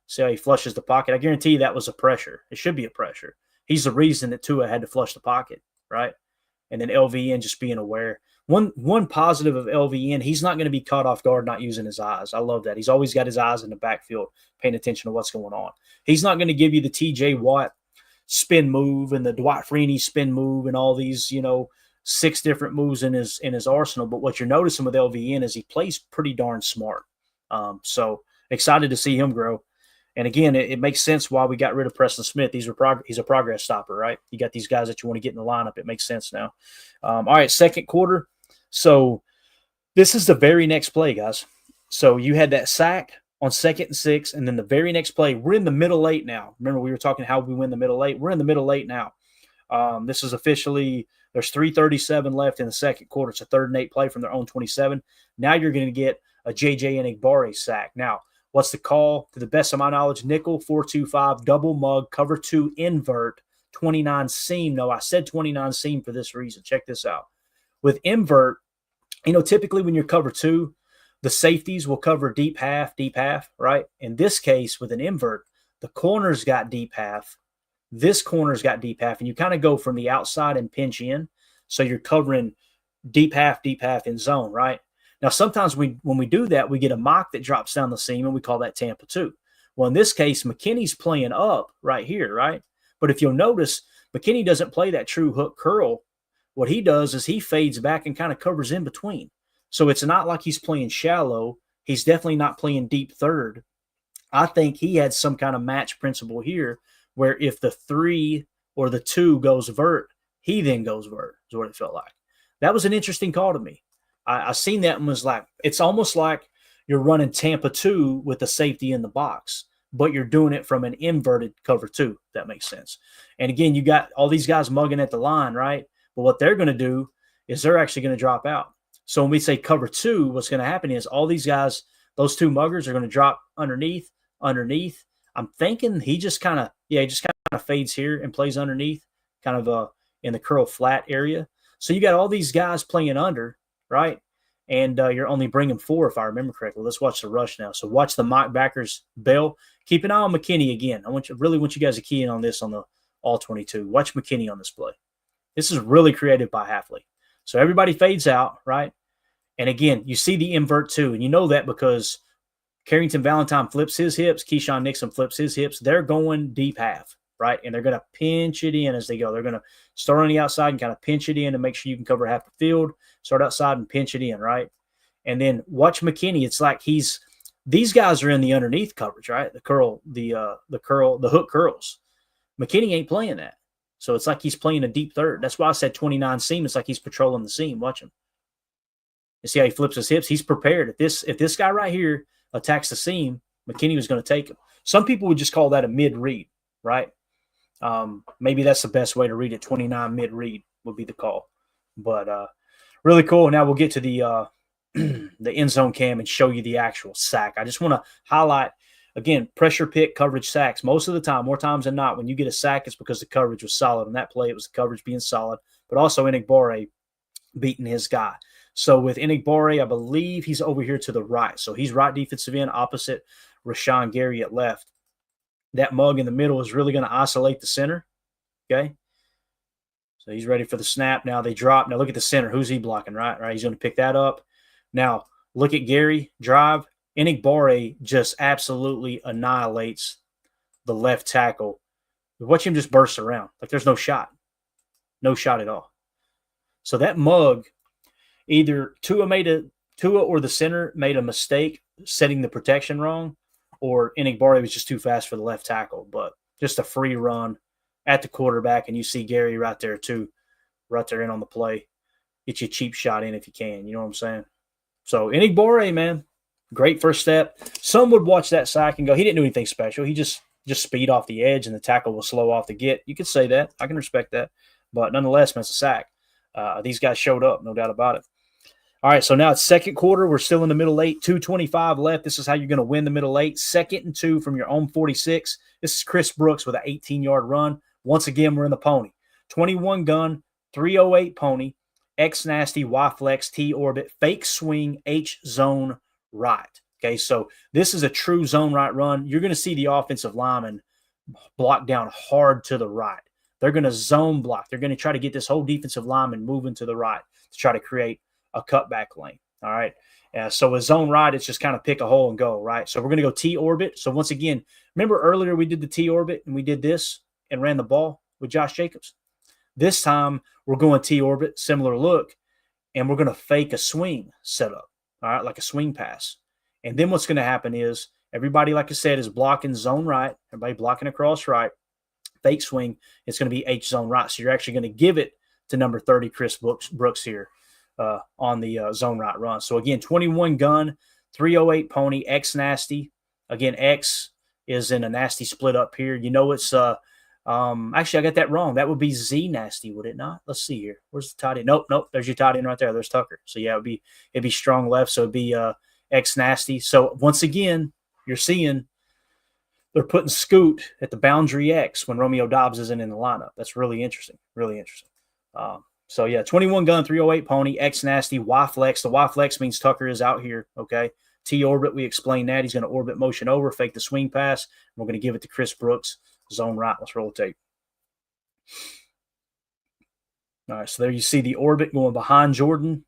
See how he flushes the pocket. I guarantee you that was a pressure. It should be a pressure. He's the reason that Tua had to flush the pocket, right? And then LVN just being aware. One positive of LVN, he's not going to be caught off guard not using his eyes. I love that. He's always got his eyes in the backfield, paying attention to what's going on. He's not going to give you the TJ Watt spin move and the Dwight Freeney spin move and all these, 6 different moves in his arsenal. But what you're noticing with LVN is he plays pretty darn smart. So excited to see him grow. And again, it makes sense why we got rid of Preston Smith. He's a progress stopper, right? You got these guys that you want to get in the lineup. It makes sense now. All right, second quarter. So this is the very next play, guys. So you had that sack on 2nd and 6, and then the very next play, we're in the middle 8 now. Remember, we were talking how we win the middle 8. We're in the middle 8 now. This is officially, there's 3:37 left in the second quarter. It's a 3rd and 8 play from their own 27. Now you're going to get a J.J. Enagbare sack. Now, what's the call? To the best of my knowledge, nickel, 4-2-5, double mug, cover 2, invert, 29 seam. No, I said 29 seam for this reason. Check this out. With invert, typically when you're cover 2, the safeties will cover deep half, right? In this case, with an invert, the corners got deep half. This corner's got deep half, and you kind of go from the outside and pinch in. So you're covering deep half in zone, right? Now, sometimes when we do that, we get a mock that drops down the seam, and we call that Tampa 2. Well, in this case, McKinney's playing up right here, right? But if you'll notice, McKinney doesn't play that true hook curl. What he does is he fades back and kind of covers in between. So it's not like he's playing shallow. He's definitely not playing deep third. I think he had some kind of match principle here where if the 3 or the 2 goes vert, he then goes vert, is what it felt like. That was an interesting call to me. I seen that and was like, it's almost like you're running Tampa 2 with the safety in the box, but you're doing it from an inverted cover 2, if that makes sense. And again, you got all these guys mugging at the line, right? But what they're going to do is they're actually going to drop out. So when we say cover 2, what's going to happen is all these guys, those 2 muggers are going to drop underneath. I'm thinking he just kind of fades here and plays underneath, kind of in the curl flat area. So you got all these guys playing under, right? And you're only bringing 4, if I remember correctly. Let's watch the rush now. So watch the mock backers bail. Keep an eye on McKinney again. I really want you guys to key in on this on the all 22. Watch McKinney on this play. This is really creative by Halfley. So everybody fades out, right? And again, you see the invert too, and you know that because Carrington Valentine flips his hips, Keyshawn Nixon flips his hips. They're going deep half, right? And they're going to pinch it in as they go. They're going to start on the outside and kind of pinch it in to make sure you can cover half the field. Start outside and pinch it in, right? And then watch McKinney. It's like these guys are in the underneath coverage, right? The hook curls. McKinney ain't playing that. So it's like he's playing a deep third. That's why I said 29 seam. It's like he's patrolling the seam. Watch him. You see how he flips his hips? He's prepared. If this guy right here attacks the seam, McKinney was going to take him. Some people would just call that a mid-read, right? Maybe that's the best way to read it. 29 mid-read would be the call. But really cool. Now we'll get to the the end zone cam and show you the actual sack. I just want to highlight, again, pressure pick, coverage sacks. Most of the time, more times than not, when you get a sack, it's because the coverage was solid. On that play, it was the coverage being solid, but also Enigbare beating his guy. So with Enigbare, I believe he's over here to the right. So he's right defensive end opposite Rashawn Gary at left. That mug in the middle is really going to isolate the center, okay? So he's ready for the snap. Now they drop. Now look at the center. Who's he blocking, right? Right. He's going to pick that up. Now look at Gary drive. Enigbare just absolutely annihilates the left tackle. Watch him just burst around. Like there's no shot. No shot at all. So that mug, either Tua or the center made a mistake setting the protection wrong, or Enigbare was just too fast for the left tackle. But just a free run at the quarterback, and you see Gary right there too, right there in on the play. Get you a cheap shot in if you can. You know what I'm saying? So Enigbare, man, great first step. Some would watch that sack and go, he didn't do anything special. He just speed off the edge, and the tackle was slow off the get. You could say that. I can respect that. But nonetheless, man, it's a sack. These guys showed up, no doubt about it. All right, so now it's second quarter. We're still in the middle eight, 2:25 left. This is how you're going to win the middle eight. 2nd and 2 from your own 46. This is Chris Brooks with an 18-yard run. Once again, we're in the pony. 21 gun, 308 pony, X nasty, Y flex, T orbit, fake swing, H zone right. Okay, so this is a true zone right run. You're going to see the offensive lineman block down hard to the right. They're going to zone block. They're going to try to get this whole defensive lineman moving to the right to try to create a cutback lane. All right. So a zone right, it's just kind of pick a hole and go, right? So we're going to go T orbit. So once again, remember earlier we did the T orbit and we did this and ran the ball with Josh Jacobs. This time we're going T orbit, similar look, and we're going to fake a swing setup, all right, like a swing pass. And then what's going to happen is everybody, like I said, is blocking zone right. Everybody blocking across right. Fake swing, it's going to be H zone right. So you're actually going to give it to number 30, Chris Brooks here on the zone right run. So again, 21 gun, 308 pony, X nasty. Again, X is in a nasty split up here. You know it's actually I got that wrong. That would be Z nasty, would it not? Let's see here. Where's the tight end? Nope. There's your tight end right there. There's Tucker. So yeah, it'd be strong left. So it'd be X nasty. So once again, you're seeing they're putting Scoot at the boundary X when Romeo Doubs isn't in the lineup. That's really interesting. Really interesting. So yeah, 21 gun, 308 pony, X nasty, Y flex. The Y flex means Tucker is out here. Okay. T orbit, we explained that. He's going to orbit motion over, fake the swing pass. And we're going to give it to Chris Brooks, zone right. Let's roll the tape. All right. So there you see the orbit going behind Jordan.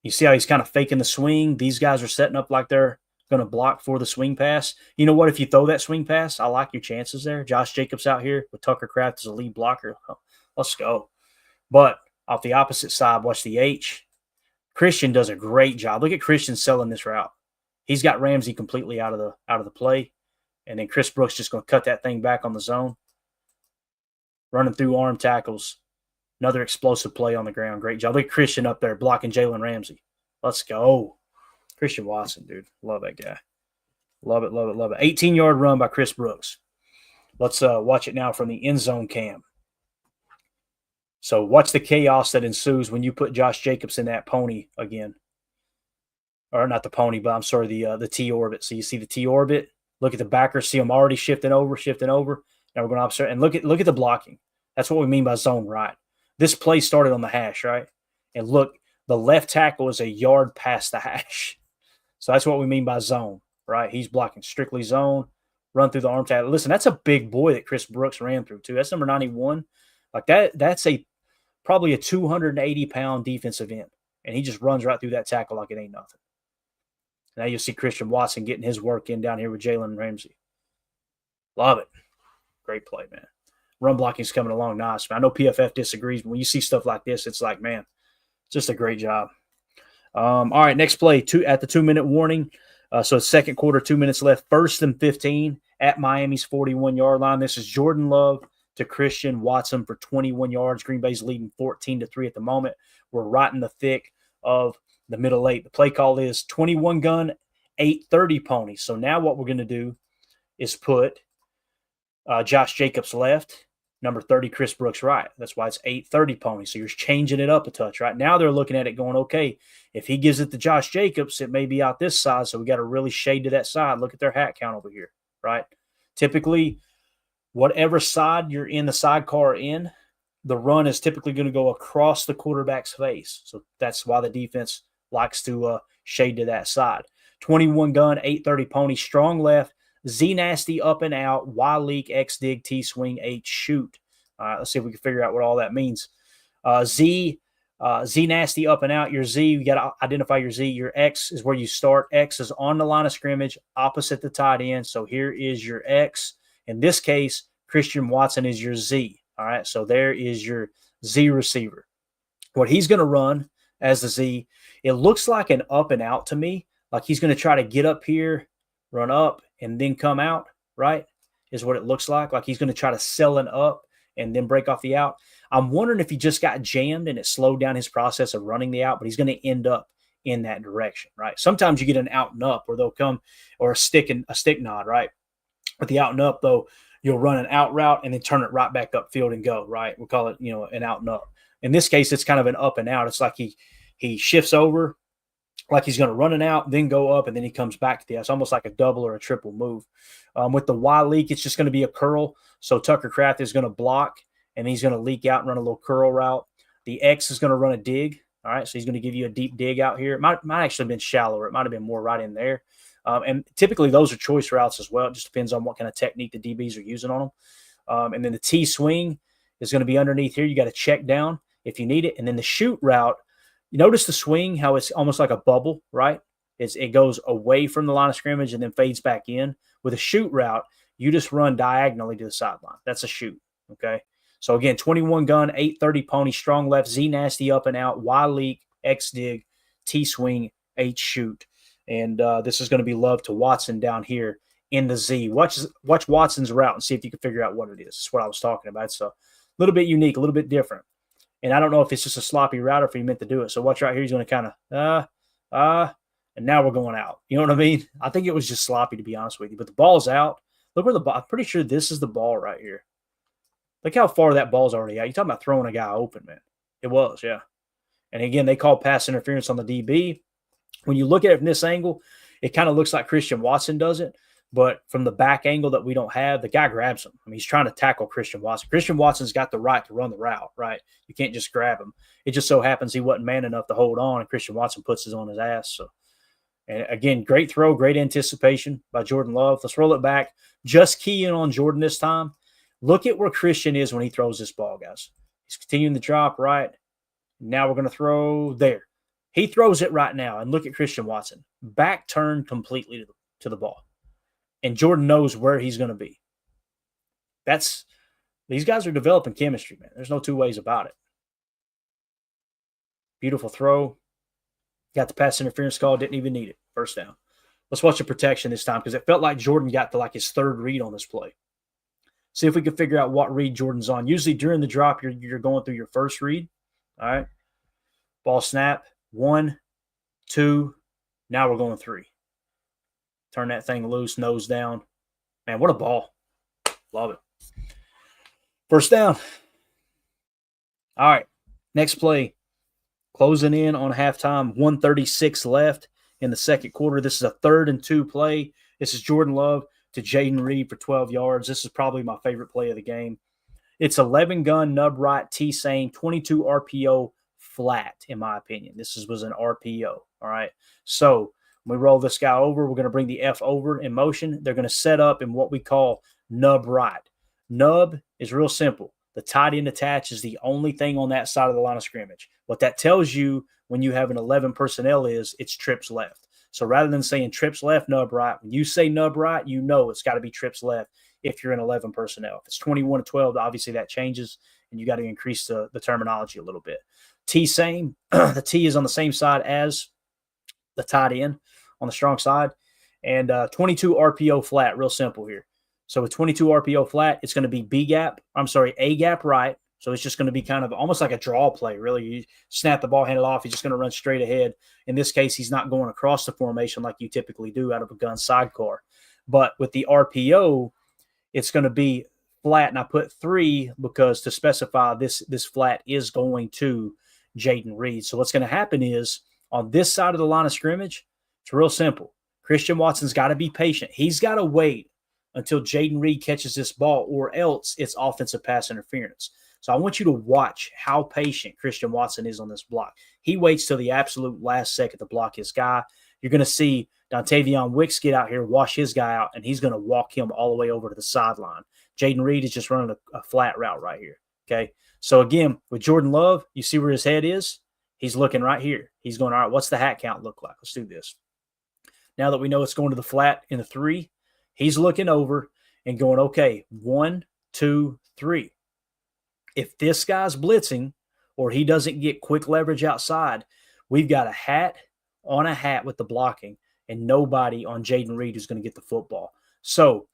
You see how he's kind of faking the swing. These guys are setting up like they're going to block for the swing pass. You know what? If you throw that swing pass, I like your chances there. Josh Jacobs out here with Tucker Kraft as a lead blocker. Let's go. But off the opposite side, watch the H. Christian does a great job. Look at Christian selling this route. He's got Ramsey completely out of the play. And then Chris Brooks just going to cut that thing back on the zone. Running through arm tackles. Another explosive play on the ground. Great job. Look at Christian up there blocking Jalen Ramsey. Let's go. Christian Watson, dude. Love that guy. Love it, love it, love it. 18-yard run by Chris Brooks. Let's watch it now from the end zone cam. So watch the chaos that ensues when you put Josh Jacobs in that pony again. Or not the pony, but I'm sorry, the T orbit. So you see the T orbit. Look at the backers. See them already shifting over. Now we're going to observe. And look at the blocking. That's what we mean by zone right. This play started on the hash, right? And look, the left tackle is a yard past the hash. So that's what we mean by zone, right? He's blocking strictly zone, run through the arm tackle. Listen, that's a big boy that Chris Brooks ran through, too. That's number 91. Like that's probably a 280-pound defensive end. And he just runs right through that tackle like it ain't nothing. Now you'll see Christian Watson getting his work in down here with Jalen Ramsey. Love it. Great play, man. Run blocking's coming along nice, man. I know PFF disagrees, but when you see stuff like this, it's like, man, just a great job. All right, next play, at the 2-minute warning. So it's second quarter, 2 minutes left. 1st and 15 at Miami's 41-yard line. This is Jordan Love to Christian Watson for 21 yards. Green Bay's leading 14-3 at the moment. We're right in the thick of the middle eight. The play call is 21 gun, 830 pony. So now what we're going to do is put Josh Jacobs left, number 30, Chris Brooks right. That's why it's 830 pony. So you're changing it up a touch, right? Now they're looking at it going, okay, if he gives it to Josh Jacobs, it may be out this side. So we got to really shade to that side. Look at their hat count over here, right? Typically, whatever side you're in the sidecar in, the run is typically going to go across the quarterback's face. So that's why the defense likes to shade to that side. 21 gun, 830 pony, strong left, Z nasty up and out, Y leak, X dig, T swing, H shoot. All right, let's see if we can figure out what all that means. Z nasty up and out, your Z, you got to identify your Z. Your X is where you start. X is on the line of scrimmage, opposite the tight end. So here is your X. In this case, Christian Watson is your Z. All right, so there is your Z receiver. What he's going to run as the Z, it looks like an up and out to me, like he's going to try to get up here, run up, and then come out, right, is what it looks like he's going to try to sell an up and then break off the out. I'm wondering if he just got jammed and it slowed down his process of running the out, but he's going to end up in that direction, right? Sometimes you get an out and up where they'll come, or a stick nod, right? With the out and up, though, you'll run an out route and then turn it right back upfield and go, right? We'll call it, an out and up. In this case, it's kind of an up and out. It's like he shifts over, like he's going to run an out, then go up, and then he comes back to the out. It's almost like a double or a triple move. With the Y leak, it's just going to be a curl. So Tucker Kraft is going to block, and he's going to leak out and run a little curl route. The X is going to run a dig. All right, so he's going to give you a deep dig out here. It might actually have been shallower. It might have been more right in there. And typically those are choice routes as well. It just depends on what kind of technique the DBs are using on them. And then the T swing is going to be underneath here. You got to check down if you need it. And then the shoot route, you notice the swing, how it's almost like a bubble, right? It goes away from the line of scrimmage and then fades back in. With a shoot route, you just run diagonally to the sideline. That's a shoot, okay? So, again, 21 gun, 830 pony, strong left, Z nasty up and out, Y leak, X dig, T swing, H shoot. And this is going to be love to Watson down here in the Z. Watch Watson's route and see if you can figure out what it is. That's what I was talking about. It's a little bit unique, a little bit different. And I don't know if it's just a sloppy route or if he meant to do it. So watch right here. He's going to kind of, and now we're going out. You know what I mean? I think it was just sloppy, to be honest with you. But the ball's out. Look where the ball – I'm pretty sure this is the ball right here. Look how far that ball's already out. You're talking about throwing a guy open, man. It was, yeah. And, again, they called pass interference on the DB. When you look at it from this angle, it kind of looks like Christian Watson does it. But from the back angle that we don't have, the guy grabs him. I mean, he's trying to tackle Christian Watson. Christian Watson's got the right to run the route, right? You can't just grab him. It just so happens he wasn't man enough to hold on, and Christian Watson puts it on his ass. So, and again, great throw, great anticipation by Jordan Love. Let's roll it back. Just key in on Jordan this time. Look at where Christian is when he throws this ball, guys. He's continuing to drop, right? Now we're going to throw there. He throws it right now, and look at Christian Watson. Back turned completely to the ball. And Jordan knows where he's going to be. These guys are developing chemistry, man. There's no two ways about it. Beautiful throw. Got the pass interference call, didn't even need it. First down. Let's watch the protection this time because it felt like Jordan got to his third read on this play. See if we can figure out what read Jordan's on. Usually during the drop, you're going through your first read. All right. Ball snap. 1, 2. Now we're going 3. Turn that thing loose, nose down. Man, what a ball. Love it. First down. All right. Next play. Closing in on halftime. 1:36 left in the second quarter. This is a 3rd and 2 play. This is Jordan Love to Jaden Reed for 12 yards. This is probably my favorite play of the game. It's 11 gun, nub right, T-Sane, 22 RPO flat, in my opinion. This was an RPO. All right. So, when we roll this guy over, we're going to bring the F over in motion. They're going to set up in what we call nub right. Nub is real simple. The tight end attach is the only thing on that side of the line of scrimmage. What that tells you when you have an 11 personnel is it's trips left. So rather than saying trips left, nub right, when you say nub right, you know it's got to be trips left if you're in 11 personnel. If it's 21 to 12, obviously that changes, and you got to increase the terminology a little bit. T same. The T is on the same side as the tight end on the strong side. And 22 RPO flat, real simple here. So with 22 RPO flat, it's going to be A gap right. So it's just going to be kind of almost like a draw play, really. You snap the ball, hand it off. He's just going to run straight ahead. In this case, he's not going across the formation like you typically do out of a gun sidecar. But with the RPO, it's going to be flat. And I put 3 because to specify this flat is going to Jaden Reed. So what's going to happen is on this side of the line of scrimmage, it's real simple. Christian Watson's got to be patient. He's got to wait until Jaden Reed catches this ball, or else it's offensive pass interference. So I want you to watch how patient Christian Watson is on this block. He waits till the absolute last second to block his guy. You're going to see Dontavion Wicks get out here, wash his guy out, and he's going to walk him all the way over to the sideline. Jaden Reed is just running a flat route right here, okay? So, again, with Jordan Love, you see where his head is? He's looking right here. He's going, all right, what's the hat count look like? Let's do this. Now that we know it's going to the flat in the 3, he's looking over and going, okay, 1, 2, 3. If this guy's blitzing or he doesn't get quick leverage outside, we've got a hat on a hat with the blocking and nobody on Jaden Reed who's going to get the football. So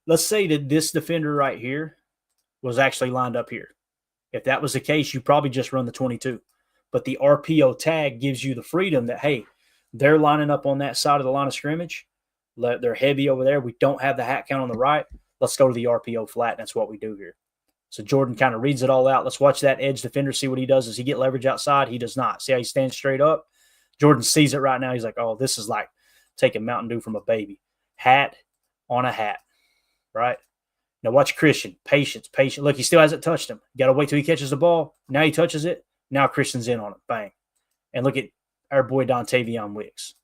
let's say that this defender right here was actually lined up here. If that was the case, you probably just run the 22. But the RPO tag gives you the freedom that, hey, they're lining up on that side of the line of scrimmage. They're heavy over there. We don't have the hat count on the right. Let's go to the RPO flat, and that's what we do here. So Jordan kind of reads it all out. Let's watch that edge defender, see what he does. Does he get leverage outside? He does not. See how he stands straight up? Jordan sees it right now. He's like, oh, this is like taking Mountain Dew from a baby. Hat on a hat, right? Now watch Christian. Patience. Look, he still hasn't touched him. You got to wait till he catches the ball. Now he touches it. Now Christian's in on it. Bang. And look at our boy Dontavion Wicks.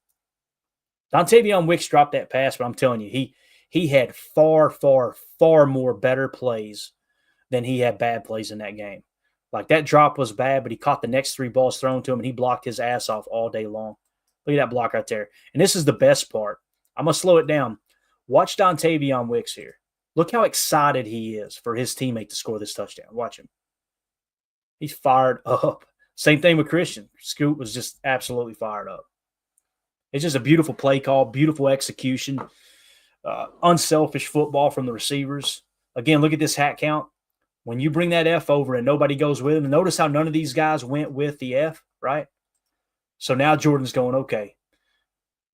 Dontavion Wicks dropped that pass, but I'm telling you, he had far, far, far more better plays than he had bad plays in that game. Like, that drop was bad, but he caught the next 3 balls thrown to him, and he blocked his ass off all day long. Look at that block right there. And this is the best part. I'm going to slow it down. Watch Dontavion Wicks here. Look how excited he is for his teammate to score this touchdown. Watch him. He's fired up. Same thing with Christian. Scoot was just absolutely fired up. It's just a beautiful play call, beautiful execution, unselfish football from the receivers. Again, look at this hat count. When you bring that F over and nobody goes with him, notice how none of these guys went with the F, right? So now Jordan's going, okay,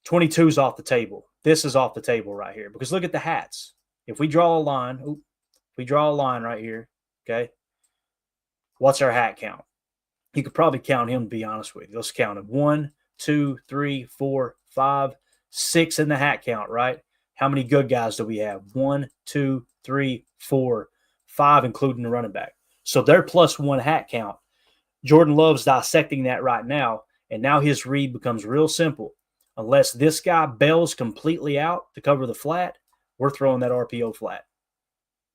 22 is off the table. This is off the table right here because look at the hats. If we draw a line, right here, okay, what's our hat count? You could probably count him, to be honest with you. Let's count him. 1, 2, 3, 4, 5, 6 in the hat count, right? How many good guys do we have? 1, 2, 3, 4, 5, including the running back. So they're +1 hat count. Jordan Love's dissecting that right now, and now his read becomes real simple. Unless this guy bails completely out to cover the flat, we're throwing that RPO flat.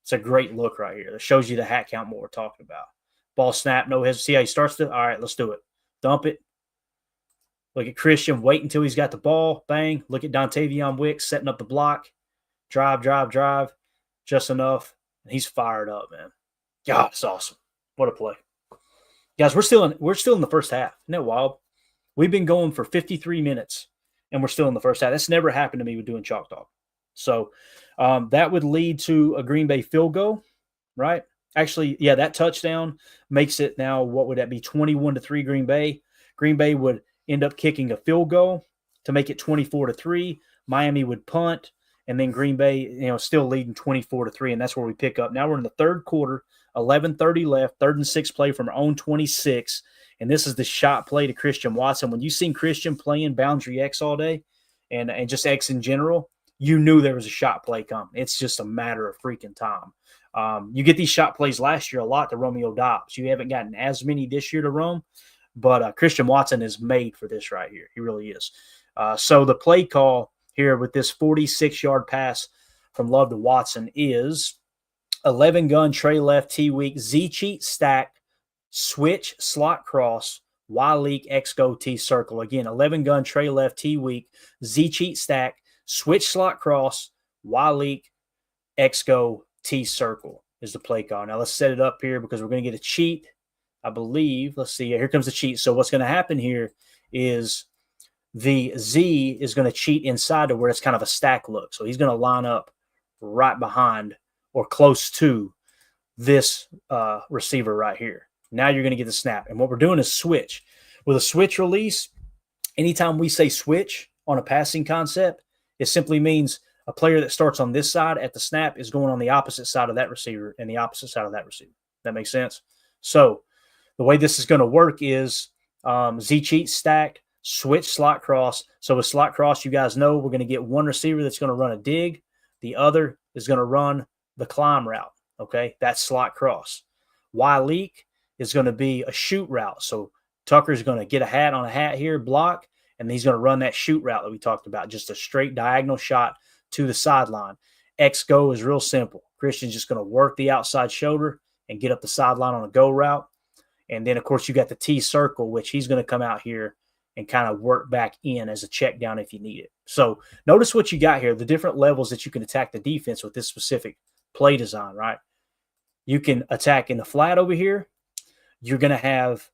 It's a great look right here. That shows you the hat count, what we're talking about. Ball snap, no hesitation. See how he starts to? All right, let's do it. Dump it. Look at Christian. Wait until he's got the ball. Bang. Look at Dontavion Wicks setting up the block. Drive. Just enough. And he's fired up, man. God, it's awesome. What a play. Guys, we're still in the first half. Isn't that wild? We've been going for 53 minutes, and we're still in the first half. That's never happened to me with doing Chalk Talk. So that would lead to a Green Bay field goal, right? Actually, yeah, that touchdown makes it now, what would that be, 21-3 Green Bay. Green Bay would end up kicking a field goal to make it 24-3. Miami would punt, and then Green Bay, still leading 24-3, and that's where we pick up. Now we're in the third quarter, 11:30 left, 3rd and 6 play from our own 26, and this is the shot play to Christian Watson. When you seen Christian playing boundary X all day and just X in general, you knew there was a shot play coming. It's just a matter of freaking time. You get these shot plays last year a lot to Romeo Dobbs. You haven't gotten as many this year to Rome, but Christian Watson is made for this right here. He really is. So the play call here with this 46-yard pass from Love to Watson is 11 gun, tray left, T weak, Z cheat stack, switch, slot cross, Y leak, X go, T circle. Again, 11 gun, tray left, T weak, Z cheat stack, switch, slot cross, Y leak, X go, T circle is the play call. Now let's set it up here because we're going to get a cheat, I believe. Let's see. Here comes the cheat. So what's going to happen here is the Z is going to cheat inside to where it's kind of a stack look. So he's going to line up right behind or close to this receiver right here. Now you're going to get the snap. And what we're doing is switch. With a switch release, anytime we say switch on a passing concept, it simply means a player that starts on this side at the snap is going on the opposite side of that receiver and the opposite side of that receiver. That makes sense? So the way this is going to work is Z-cheat stacked, switch slot cross. So with slot cross, you guys know we're going to get one receiver that's going to run a dig. The other is going to run the climb route. Okay, that's slot cross. Y-leak is going to be a shoot route. So Tucker's going to get a hat on a hat here, block, and he's going to run that shoot route that we talked about, just a straight diagonal shot to the sideline. X-go is real simple. Christian's just going to work the outside shoulder and get up the sideline on a go route. And then, of course, you got the T-circle, which he's going to come out here and kind of work back in as a check down if you need it. So notice what you got here, the different levels that you can attack the defense with this specific play design, right? You can attack in the flat over here. You're going to have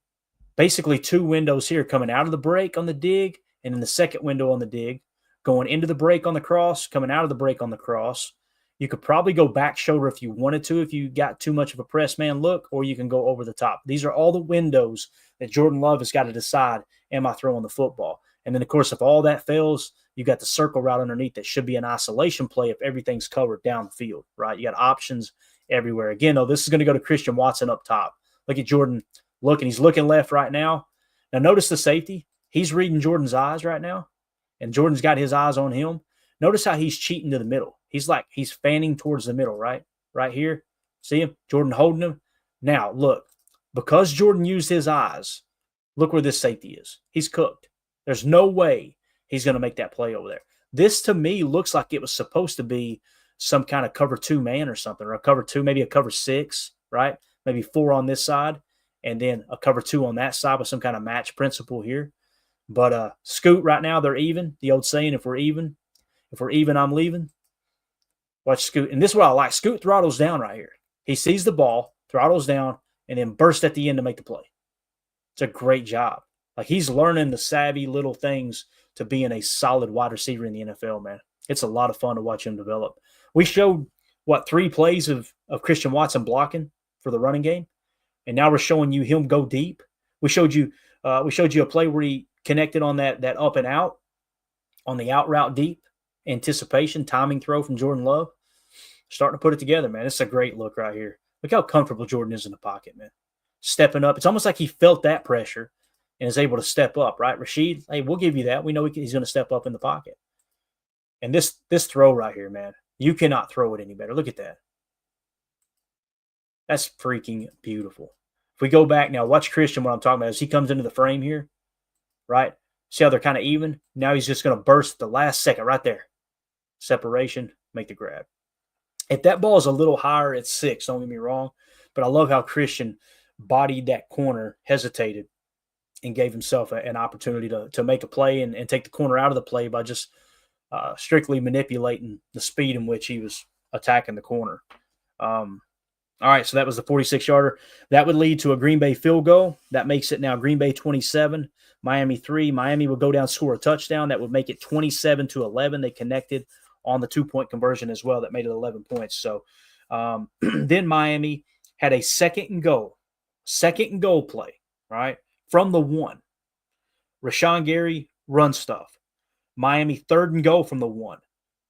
basically two windows here coming out of the break on the dig, and then the second window on the dig, going into the break on the cross, coming out of the break on the cross. You could probably go back shoulder if you wanted to, if you got too much of a press man look, or you can go over the top. These are all the windows that Jordan Love has got to decide, am I throwing the football? And then, of course, if all that fails, you got the circle route underneath that should be an isolation play if everything's covered down the field, right? You got options everywhere. Again, though, this is going to go to Christian Watson up top. Look at Jordan looking. He's looking left right now. Now, notice the safety. He's reading Jordan's eyes right now, and Jordan's got his eyes on him. Notice how he's cheating to the middle. He's fanning towards the middle, right? Right here. See him? Jordan holding him. Now, look, because Jordan used his eyes, look where this safety is. He's cooked. There's no way he's going to make that play over there. This, to me, looks like it was supposed to be some kind of cover 2 man or something, or a cover 2, maybe a cover 6, right? Maybe 4 on this side, and then a cover 2 on that side with some kind of match principle here. But Scoot right now, they're even. The old saying, if we're even, I'm leaving. Watch Scoot. And this is what I like. Scoot throttles down right here. He sees the ball, throttles down, and then bursts at the end to make the play. It's a great job. Like, he's learning the savvy little things to being a solid wide receiver in the NFL, man. It's a lot of fun to watch him develop. We showed, 3 plays of Christian Watson blocking for the running game, and now we're showing you him go deep. We showed you a play where he connected on that up and out, on the out route deep, anticipation, timing throw from Jordan Love. Starting to put it together, man. It's a great look right here. Look how comfortable Jordan is in the pocket, man. Stepping up. It's almost like he felt that pressure and is able to step up, right? Rashid, hey, we'll give you that. We know he's going to step up in the pocket. And this throw right here, man, you cannot throw it any better. Look at that. That's freaking beautiful. If we go back now, watch Christian, what I'm talking about, as he comes into the frame here, right? See how they're kind of even? Now he's just going to burst the last second right there. Separation, make the grab. If that ball is a little higher, it's 6, don't get me wrong. But I love how Christian bodied that corner, hesitated, and gave himself an opportunity to make a play and take the corner out of the play by just strictly manipulating the speed in which he was attacking the corner. All right, so that was the 46-yarder. That would lead to a Green Bay field goal. That makes it now Green Bay 27, Miami 3. Miami will go down, score a touchdown. That would make it 27-11. They connected on the 2-point conversion as well. That made it 11 points. So then Miami had a second and goal play, right, from the 1. Rashawn Gary, run stuff. Miami 3rd and goal from the 1.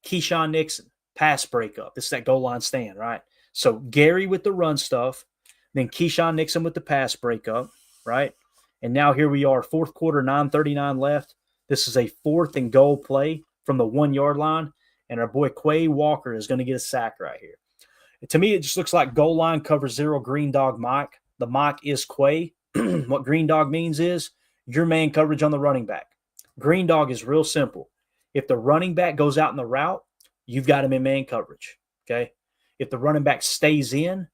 Keyshawn Nixon, pass breakup. This is that goal line stand, right? So Gary with the run stuff, then Keyshawn Nixon with the pass breakup, right? And now here we are, 4th quarter, 9:39 left. This is a 4th and goal play from the 1-yard line, and our boy Quay Walker is going to get a sack right here. To me, it just looks like goal line cover 0, green dog Mike. The Mike is Quay. What green dog means is your man coverage on the running back. Green dog is real simple. If the running back goes out in the route, you've got him in man coverage, okay? If the running back stays in,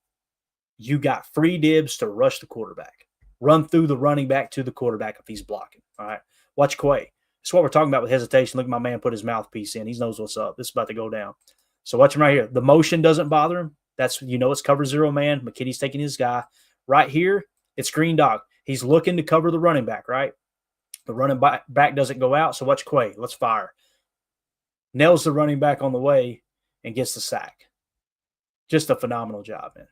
you got free dibs to rush the quarterback. Run through the running back to the quarterback if he's blocking, all right? Watch Quay. That's what we're talking about with hesitation. Look at my man put his mouthpiece in. He knows what's up. This is about to go down. So watch him right here. The motion doesn't bother him. That's, it's cover 0 man. McKitty's taking his guy. Right here, it's green dog. He's looking to cover the running back, right? The running back doesn't go out, so watch Quay. Let's fire. Nails the running back on the way, and gets the sack. Just a phenomenal job, man.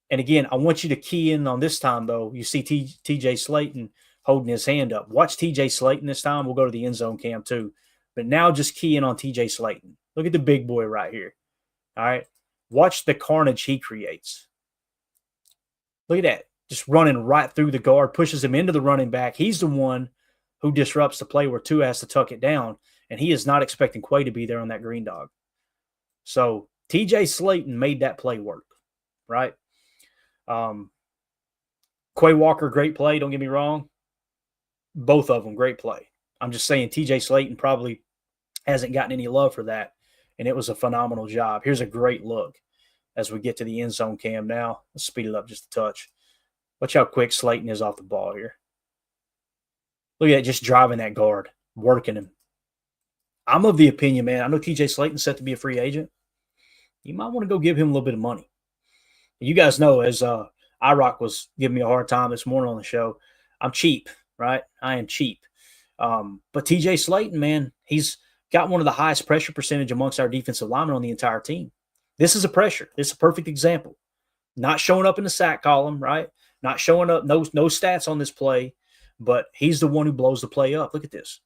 And again, I want you to key in on this time, though. You see TJ Slayton holding his hand up. Watch TJ Slayton this time. We'll go to the end zone cam too. But now just key in on TJ Slayton. Look at the big boy right here. All right. Watch the carnage he creates. Look at that. Just running right through the guard, pushes him into the running back. He's the one who disrupts the play where Tua has to tuck it down, and he is not expecting Quay to be there on that green dog. So TJ Slayton made that play work, right? Quay Walker, great play. Don't get me wrong. Both of them, great play. I'm just saying TJ Slayton probably hasn't gotten any love for that, and it was a phenomenal job. Here's a great look as we get to the end zone cam now. Let's speed it up just a touch. Watch how quick Slayton is off the ball here. Look at that, just driving that guard, working him. I'm of the opinion, man, I know TJ Slayton's set to be a free agent. You might want to go give him a little bit of money. You guys know, as iRock was giving me a hard time this morning on the show, I'm cheap, right? I am cheap. But TJ Slayton, man, he's got one of the highest pressure percentage amongst our defensive linemen on the entire team. This is a pressure. This is a perfect example. Not showing up in the sack column, right? Not showing up, no stats on this play, but he's the one who blows the play up. Look at this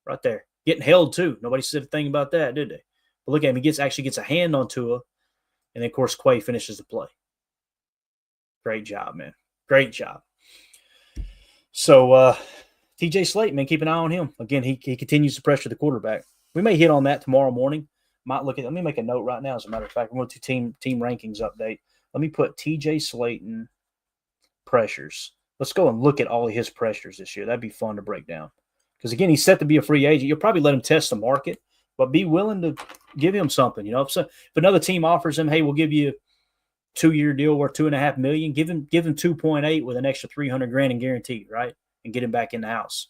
right there. Getting held too. Nobody said a thing about that, did they? But look at him. He actually gets a hand on Tua, and then, of course, Quay finishes the play. Great job, man. Great job. So, TJ Slayton, man, keep an eye on him. Again, he continues to pressure the quarterback. We may hit on that tomorrow morning. Let me make a note right now, as a matter of fact. We're going to team rankings update. Let me put TJ Slayton pressures. Let's go and look at all of his pressures this year. That'd be fun to break down. Because, again, he's set to be a free agent. You'll probably let him test the market, but be willing to give him something. You know, if another team offers him, hey, we'll give you a 2-year deal worth $2.5 million, give him 2.8 with an extra $300,000 in guaranteed, right? And get him back in the house.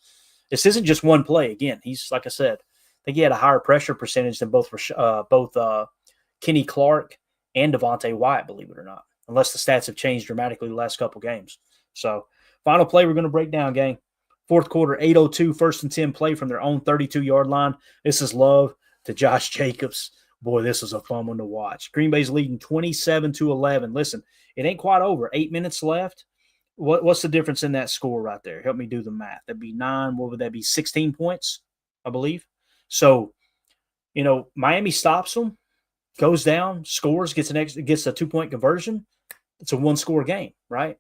This isn't just one play. Again, he's, like I said, I think he had a higher pressure percentage than both Kenny Clark and Devontae Wyatt, believe it or not, unless the stats have changed dramatically the last couple games. So, final play we're going to break down, gang. Fourth quarter, 8:02, 1st and 10 play from their own 32-yard line. This is love to Josh Jacobs. Boy, this is a fun one to watch. Green Bay's leading 27-11. Listen, it ain't quite over. 8 minutes left. What's the difference in that score right there? Help me do the math. That'd be 9. What would that be? 16 points, I believe. So, you know, Miami stops them, goes down, scores, gets a 2-point conversion. It's a 1-score game, right?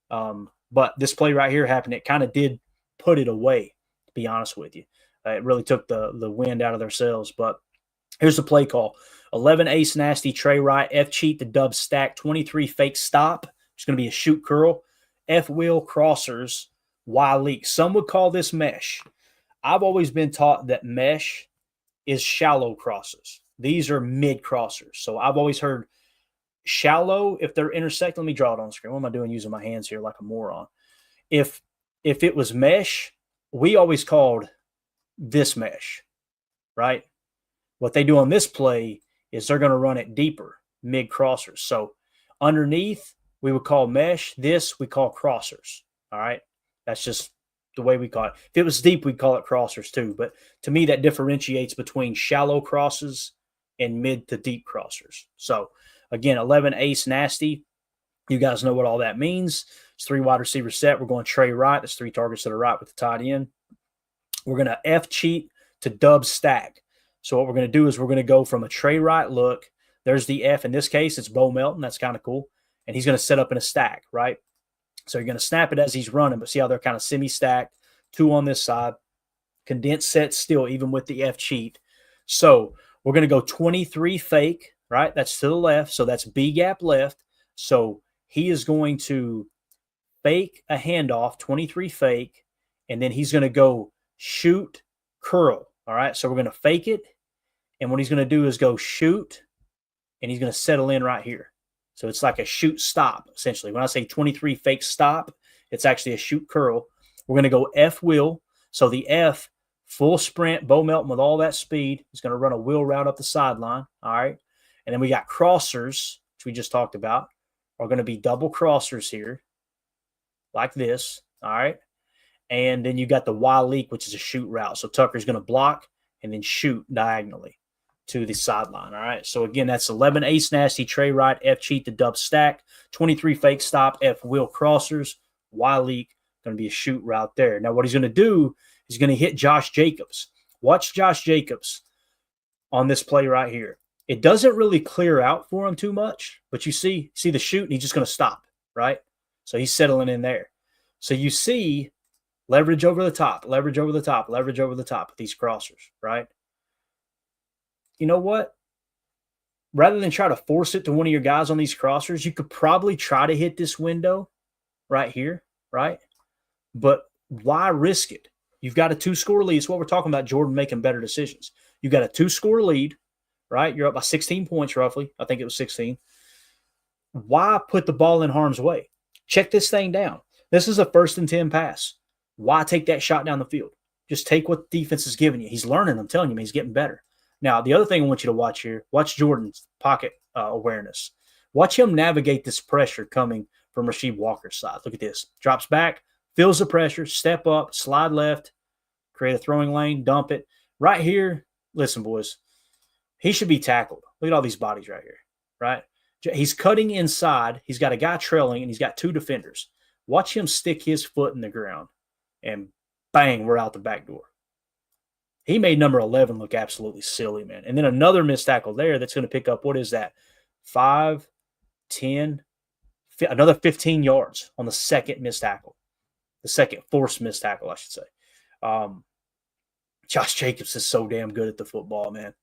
But this play right here happened. It kind of did put it away, to be honest with you. It really took the wind out of their sails. But here's the play call. 11 ace nasty, Trey Wright, F cheat, the dub stack, 23 fake stop. It's going to be a shoot curl. F wheel crossers, Y leak. Some would call this mesh. I've always been taught that mesh is shallow crosses. These are mid crossers. So I've always heard shallow if they're intersecting. Let me draw it on the screen. What am I doing using my hands here like a moron? If it was mesh, we always called this mesh, right? What they do on this play is they're going to run it deeper, mid crossers. So underneath, we would call mesh. This we call crossers. All right. That's just the way we call it. If it was deep, we'd call it crossers too. But to me, that differentiates between shallow crosses and mid to deep crossers. So again, 11 ace nasty. You guys know what all that means. It's 3 wide receiver set. We're going Trey right. That's 3 targets to the right with the tight end. We're going to F cheat to dub stack. So what we're going to do is we're going to go from a Trey right look. There's the F. In this case, it's Bo Melton. That's kind of cool. And he's going to set up in a stack, right? So you're going to snap it as he's running, but see how they're kind of semi-stacked. 2 on this side. Condensed set still, even with the F cheat. So we're going to go 23 fake, right? That's to the left. So that's B gap left. So he is going to fake a handoff, 23 fake, and then he's going to go shoot, curl. All right, so we're going to fake it, and what he's going to do is go shoot, and he's going to settle in right here. So it's like a shoot stop, essentially. When I say 23 fake stop, it's actually a shoot curl. We're going to go F wheel. So the F, full sprint, Bo Melton with all that speed, is going to run a wheel route up the sideline. All right, and then we got crossers, which we just talked about, are going to be double crossers here, like this. All right. And then you got the Y leak, which is a shoot route. So Tucker's going to block and then shoot diagonally. to the sideline. All right. So again, that's 11 ace nasty, Trey right, F cheat the dub stack, 23 fake stop, F wheel crossers, Y leak, going to be a shoot route there. Now what he's going to do, he's going to hit Josh Jacobs. Watch Josh Jacobs on this play right here. It doesn't really clear out for him too much, but you see the shoot, and he's just going to stop, right? So he's settling in there. So you see leverage over the top, leverage over the top, leverage over the top of these crossers, right? You know what? Rather than try to force it to one of your guys on these crossers, you could probably try to hit this window right here, right? But why risk it? You've got a 2-score lead. It's what we're talking about, Jordan making better decisions. You've got a 2-score lead, right? You're up by 16 points roughly. I think it was 16. Why put the ball in harm's way? Check this thing down. This is a 1st and 10 pass. Why take that shot down the field? Just take what the defense is giving you. He's learning. I'm telling you, man, he's getting better. Now, the other thing I want you to watch here, watch Jordan's pocket awareness. Watch him navigate this pressure coming from Rasheed Walker's side. Look at this. Drops back, feels the pressure, step up, slide left, create a throwing lane, dump it. Right here, listen, boys, he should be tackled. Look at all these bodies right here, right? He's cutting inside. He's got a guy trailing, and he's got 2 defenders. Watch him stick his foot in the ground, and bang, we're out the back door. He made number 11 look absolutely silly, man. And then another missed tackle there that's going to pick up, what is that? 5, 10, another 15 yards on the second missed tackle. The second forced missed tackle, I should say. Josh Jacobs is so damn good at the football, man.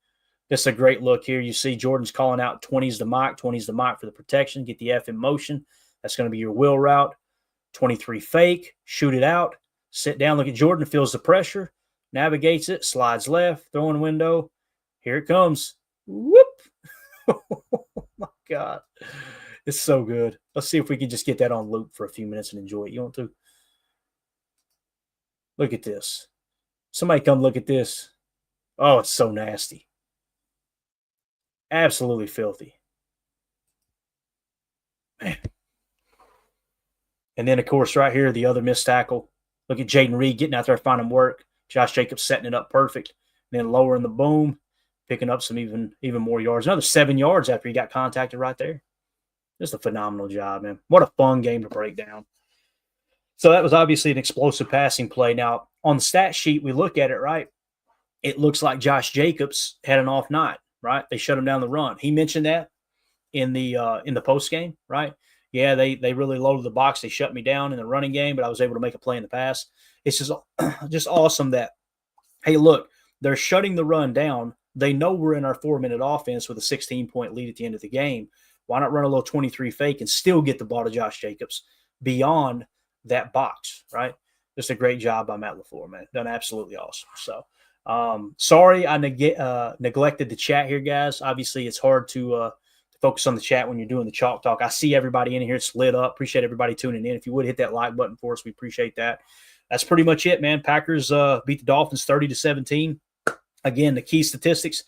Just a great look here. You see Jordan's calling out 20's the Mike for the protection. Get the F in motion. That's going to be your wheel route. 23 fake. Shoot it out. Sit down. Look at Jordan. Feels the pressure. Navigates it. Slides left. Throwing window. Here it comes. Whoop. Oh, my God. It's so good. Let's see if we can just get that on loop for a few minutes and enjoy it. You want to? Look at this. Somebody come look at this. Oh, it's so nasty. Absolutely filthy. Man. And then, of course, right here, the other missed tackle. Look at Jaden Reed getting out there finding work. Josh Jacobs setting it up perfect. And then lowering the boom, picking up some even more yards. Another 7 yards after he got contacted right there. Just a phenomenal job, man. What a fun game to break down. So that was obviously an explosive passing play. Now, on the stat sheet, we look at it, right? It looks like Josh Jacobs had an off night, right? They shut him down the run. He mentioned that in the post game, right? Yeah, they really loaded the box. They shut me down in the running game, but I was able to make a play in the pass. It's just awesome that, hey, look, they're shutting the run down. They know we're in our 4-minute offense with a 16-point lead at the end of the game. Why not run a little 23 fake and still get the ball to Josh Jacobs beyond that box, right? Just a great job by Matt LaFleur, man. Done absolutely awesome. So, sorry I neglected the chat here, guys. Obviously, it's hard to focus on the chat when you're doing the Chalk Talk. I see everybody in here. It's lit up. Appreciate everybody tuning in. If you would hit that like button for us, we appreciate that. That's pretty much it, man. Packers beat the Dolphins 30-17. Again, the key statistics: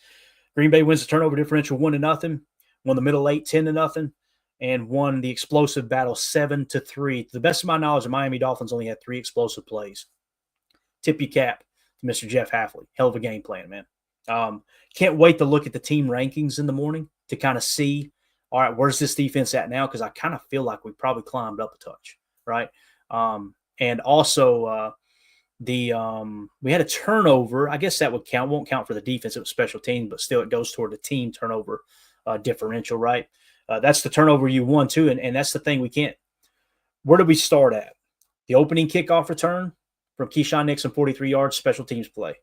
Green Bay wins the turnover differential 1-0, won the middle 8 10-0, and won the explosive battle 7-3. To the best of my knowledge, the Miami Dolphins only had 3 explosive plays. Tip your cap to Mr. Jeff Hafley. Hell of a game plan, man. Can't wait to look at the team rankings in the morning to kind of see, all right, where's this defense at now? Because I kind of feel like we probably climbed up a touch, right? And also we had a turnover. I guess that would count. Won't count for the defense. It was special teams, but still it goes toward the team turnover differential, right? That's the turnover you won too, and that's the thing we can't. Where did we start at? The opening kickoff return from Keyshawn Nixon, 43 yards, special teams play.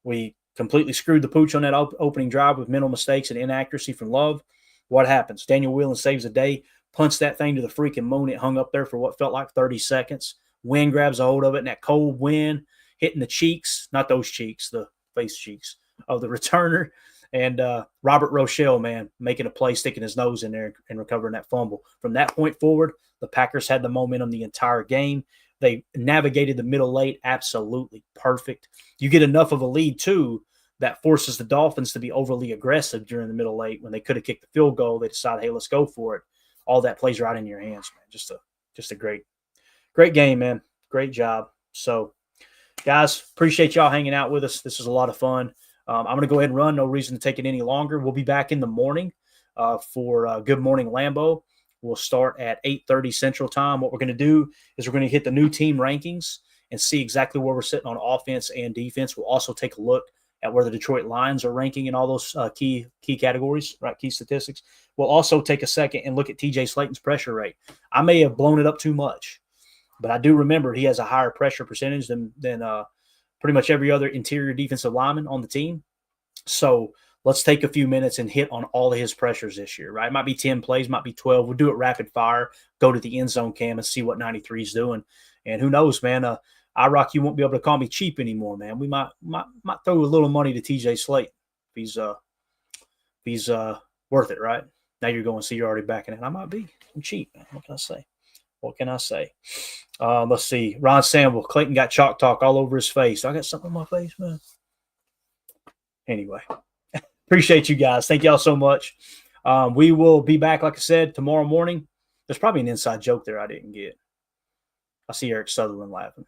We completely screwed the pooch on that opening drive with mental mistakes and inaccuracy from Love. What happens? Daniel Whelan saves the day, punts that thing to the freaking moon. It hung up there for what felt like 30 seconds. Wind grabs a hold of it, and that cold wind hitting the cheeks, not those cheeks, the face cheeks of the returner. And Robert Rochelle, man, making a play, sticking his nose in there and recovering that fumble. From that point forward, the Packers had the momentum the entire game. They navigated the middle late absolutely perfect. You get enough of a lead, too, that forces the Dolphins to be overly aggressive during the middle late. When they could have kicked the field goal, they decided, hey, let's go for it. All that plays right in your hands, man. Just a great game, man. Great job. So, guys, appreciate y'all hanging out with us. This was a lot of fun. I'm going to go ahead and run. No reason to take it any longer. We'll be back in the morning for Good Morning Lambeau. We'll start at 8:30 Central Time. What we're going to do is we're going to hit the new team rankings and see exactly where we're sitting on offense and defense. We'll also take a look at where the Detroit Lions are ranking in all those key categories, right? Key statistics. We'll also take a second and look at TJ Slayton's pressure rate. I may have blown it up too much, but I do remember he has a higher pressure percentage than pretty much every other interior defensive lineman on the team. So let's take a few minutes and hit on all of his pressures this year, right? It might be 10 plays, might be 12. We'll do it rapid fire, go to the end zone cam and see what 93 is doing. And who knows, man, IROC, you won't be able to call me cheap anymore, man. We might throw a little money to TJ Slayton if he's worth it, right? Now you're going to see you're already backing it. I might be. I'm cheap, man. What can I say? Let's see. Ron Sample, Clayton got chalk talk all over his face. I got something on my face, man. Anyway, appreciate you guys. Thank y'all so much. We will be back, like I said, tomorrow morning. There's probably an inside joke there I didn't get. I see Eric Sutherland laughing.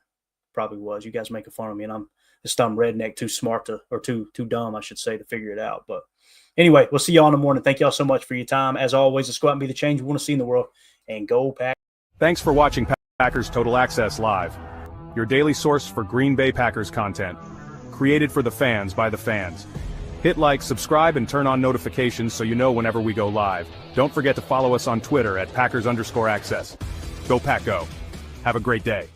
Probably was. You guys making fun of me, and I'm this dumb redneck, too smart to, or too dumb, I should say, to figure it out. But anyway, we'll see y'all in the morning. Thank y'all so much for your time. As always, let's go out and be the change we want to see in the world. And go Pack. Thanks for watching Packers Total Access Live, your daily source for Green Bay Packers content. Created for the fans by the fans. Hit like, subscribe, and turn on notifications so you know whenever we go live. Don't forget to follow us on Twitter at Packers_access. Go Pack Go. Have a great day.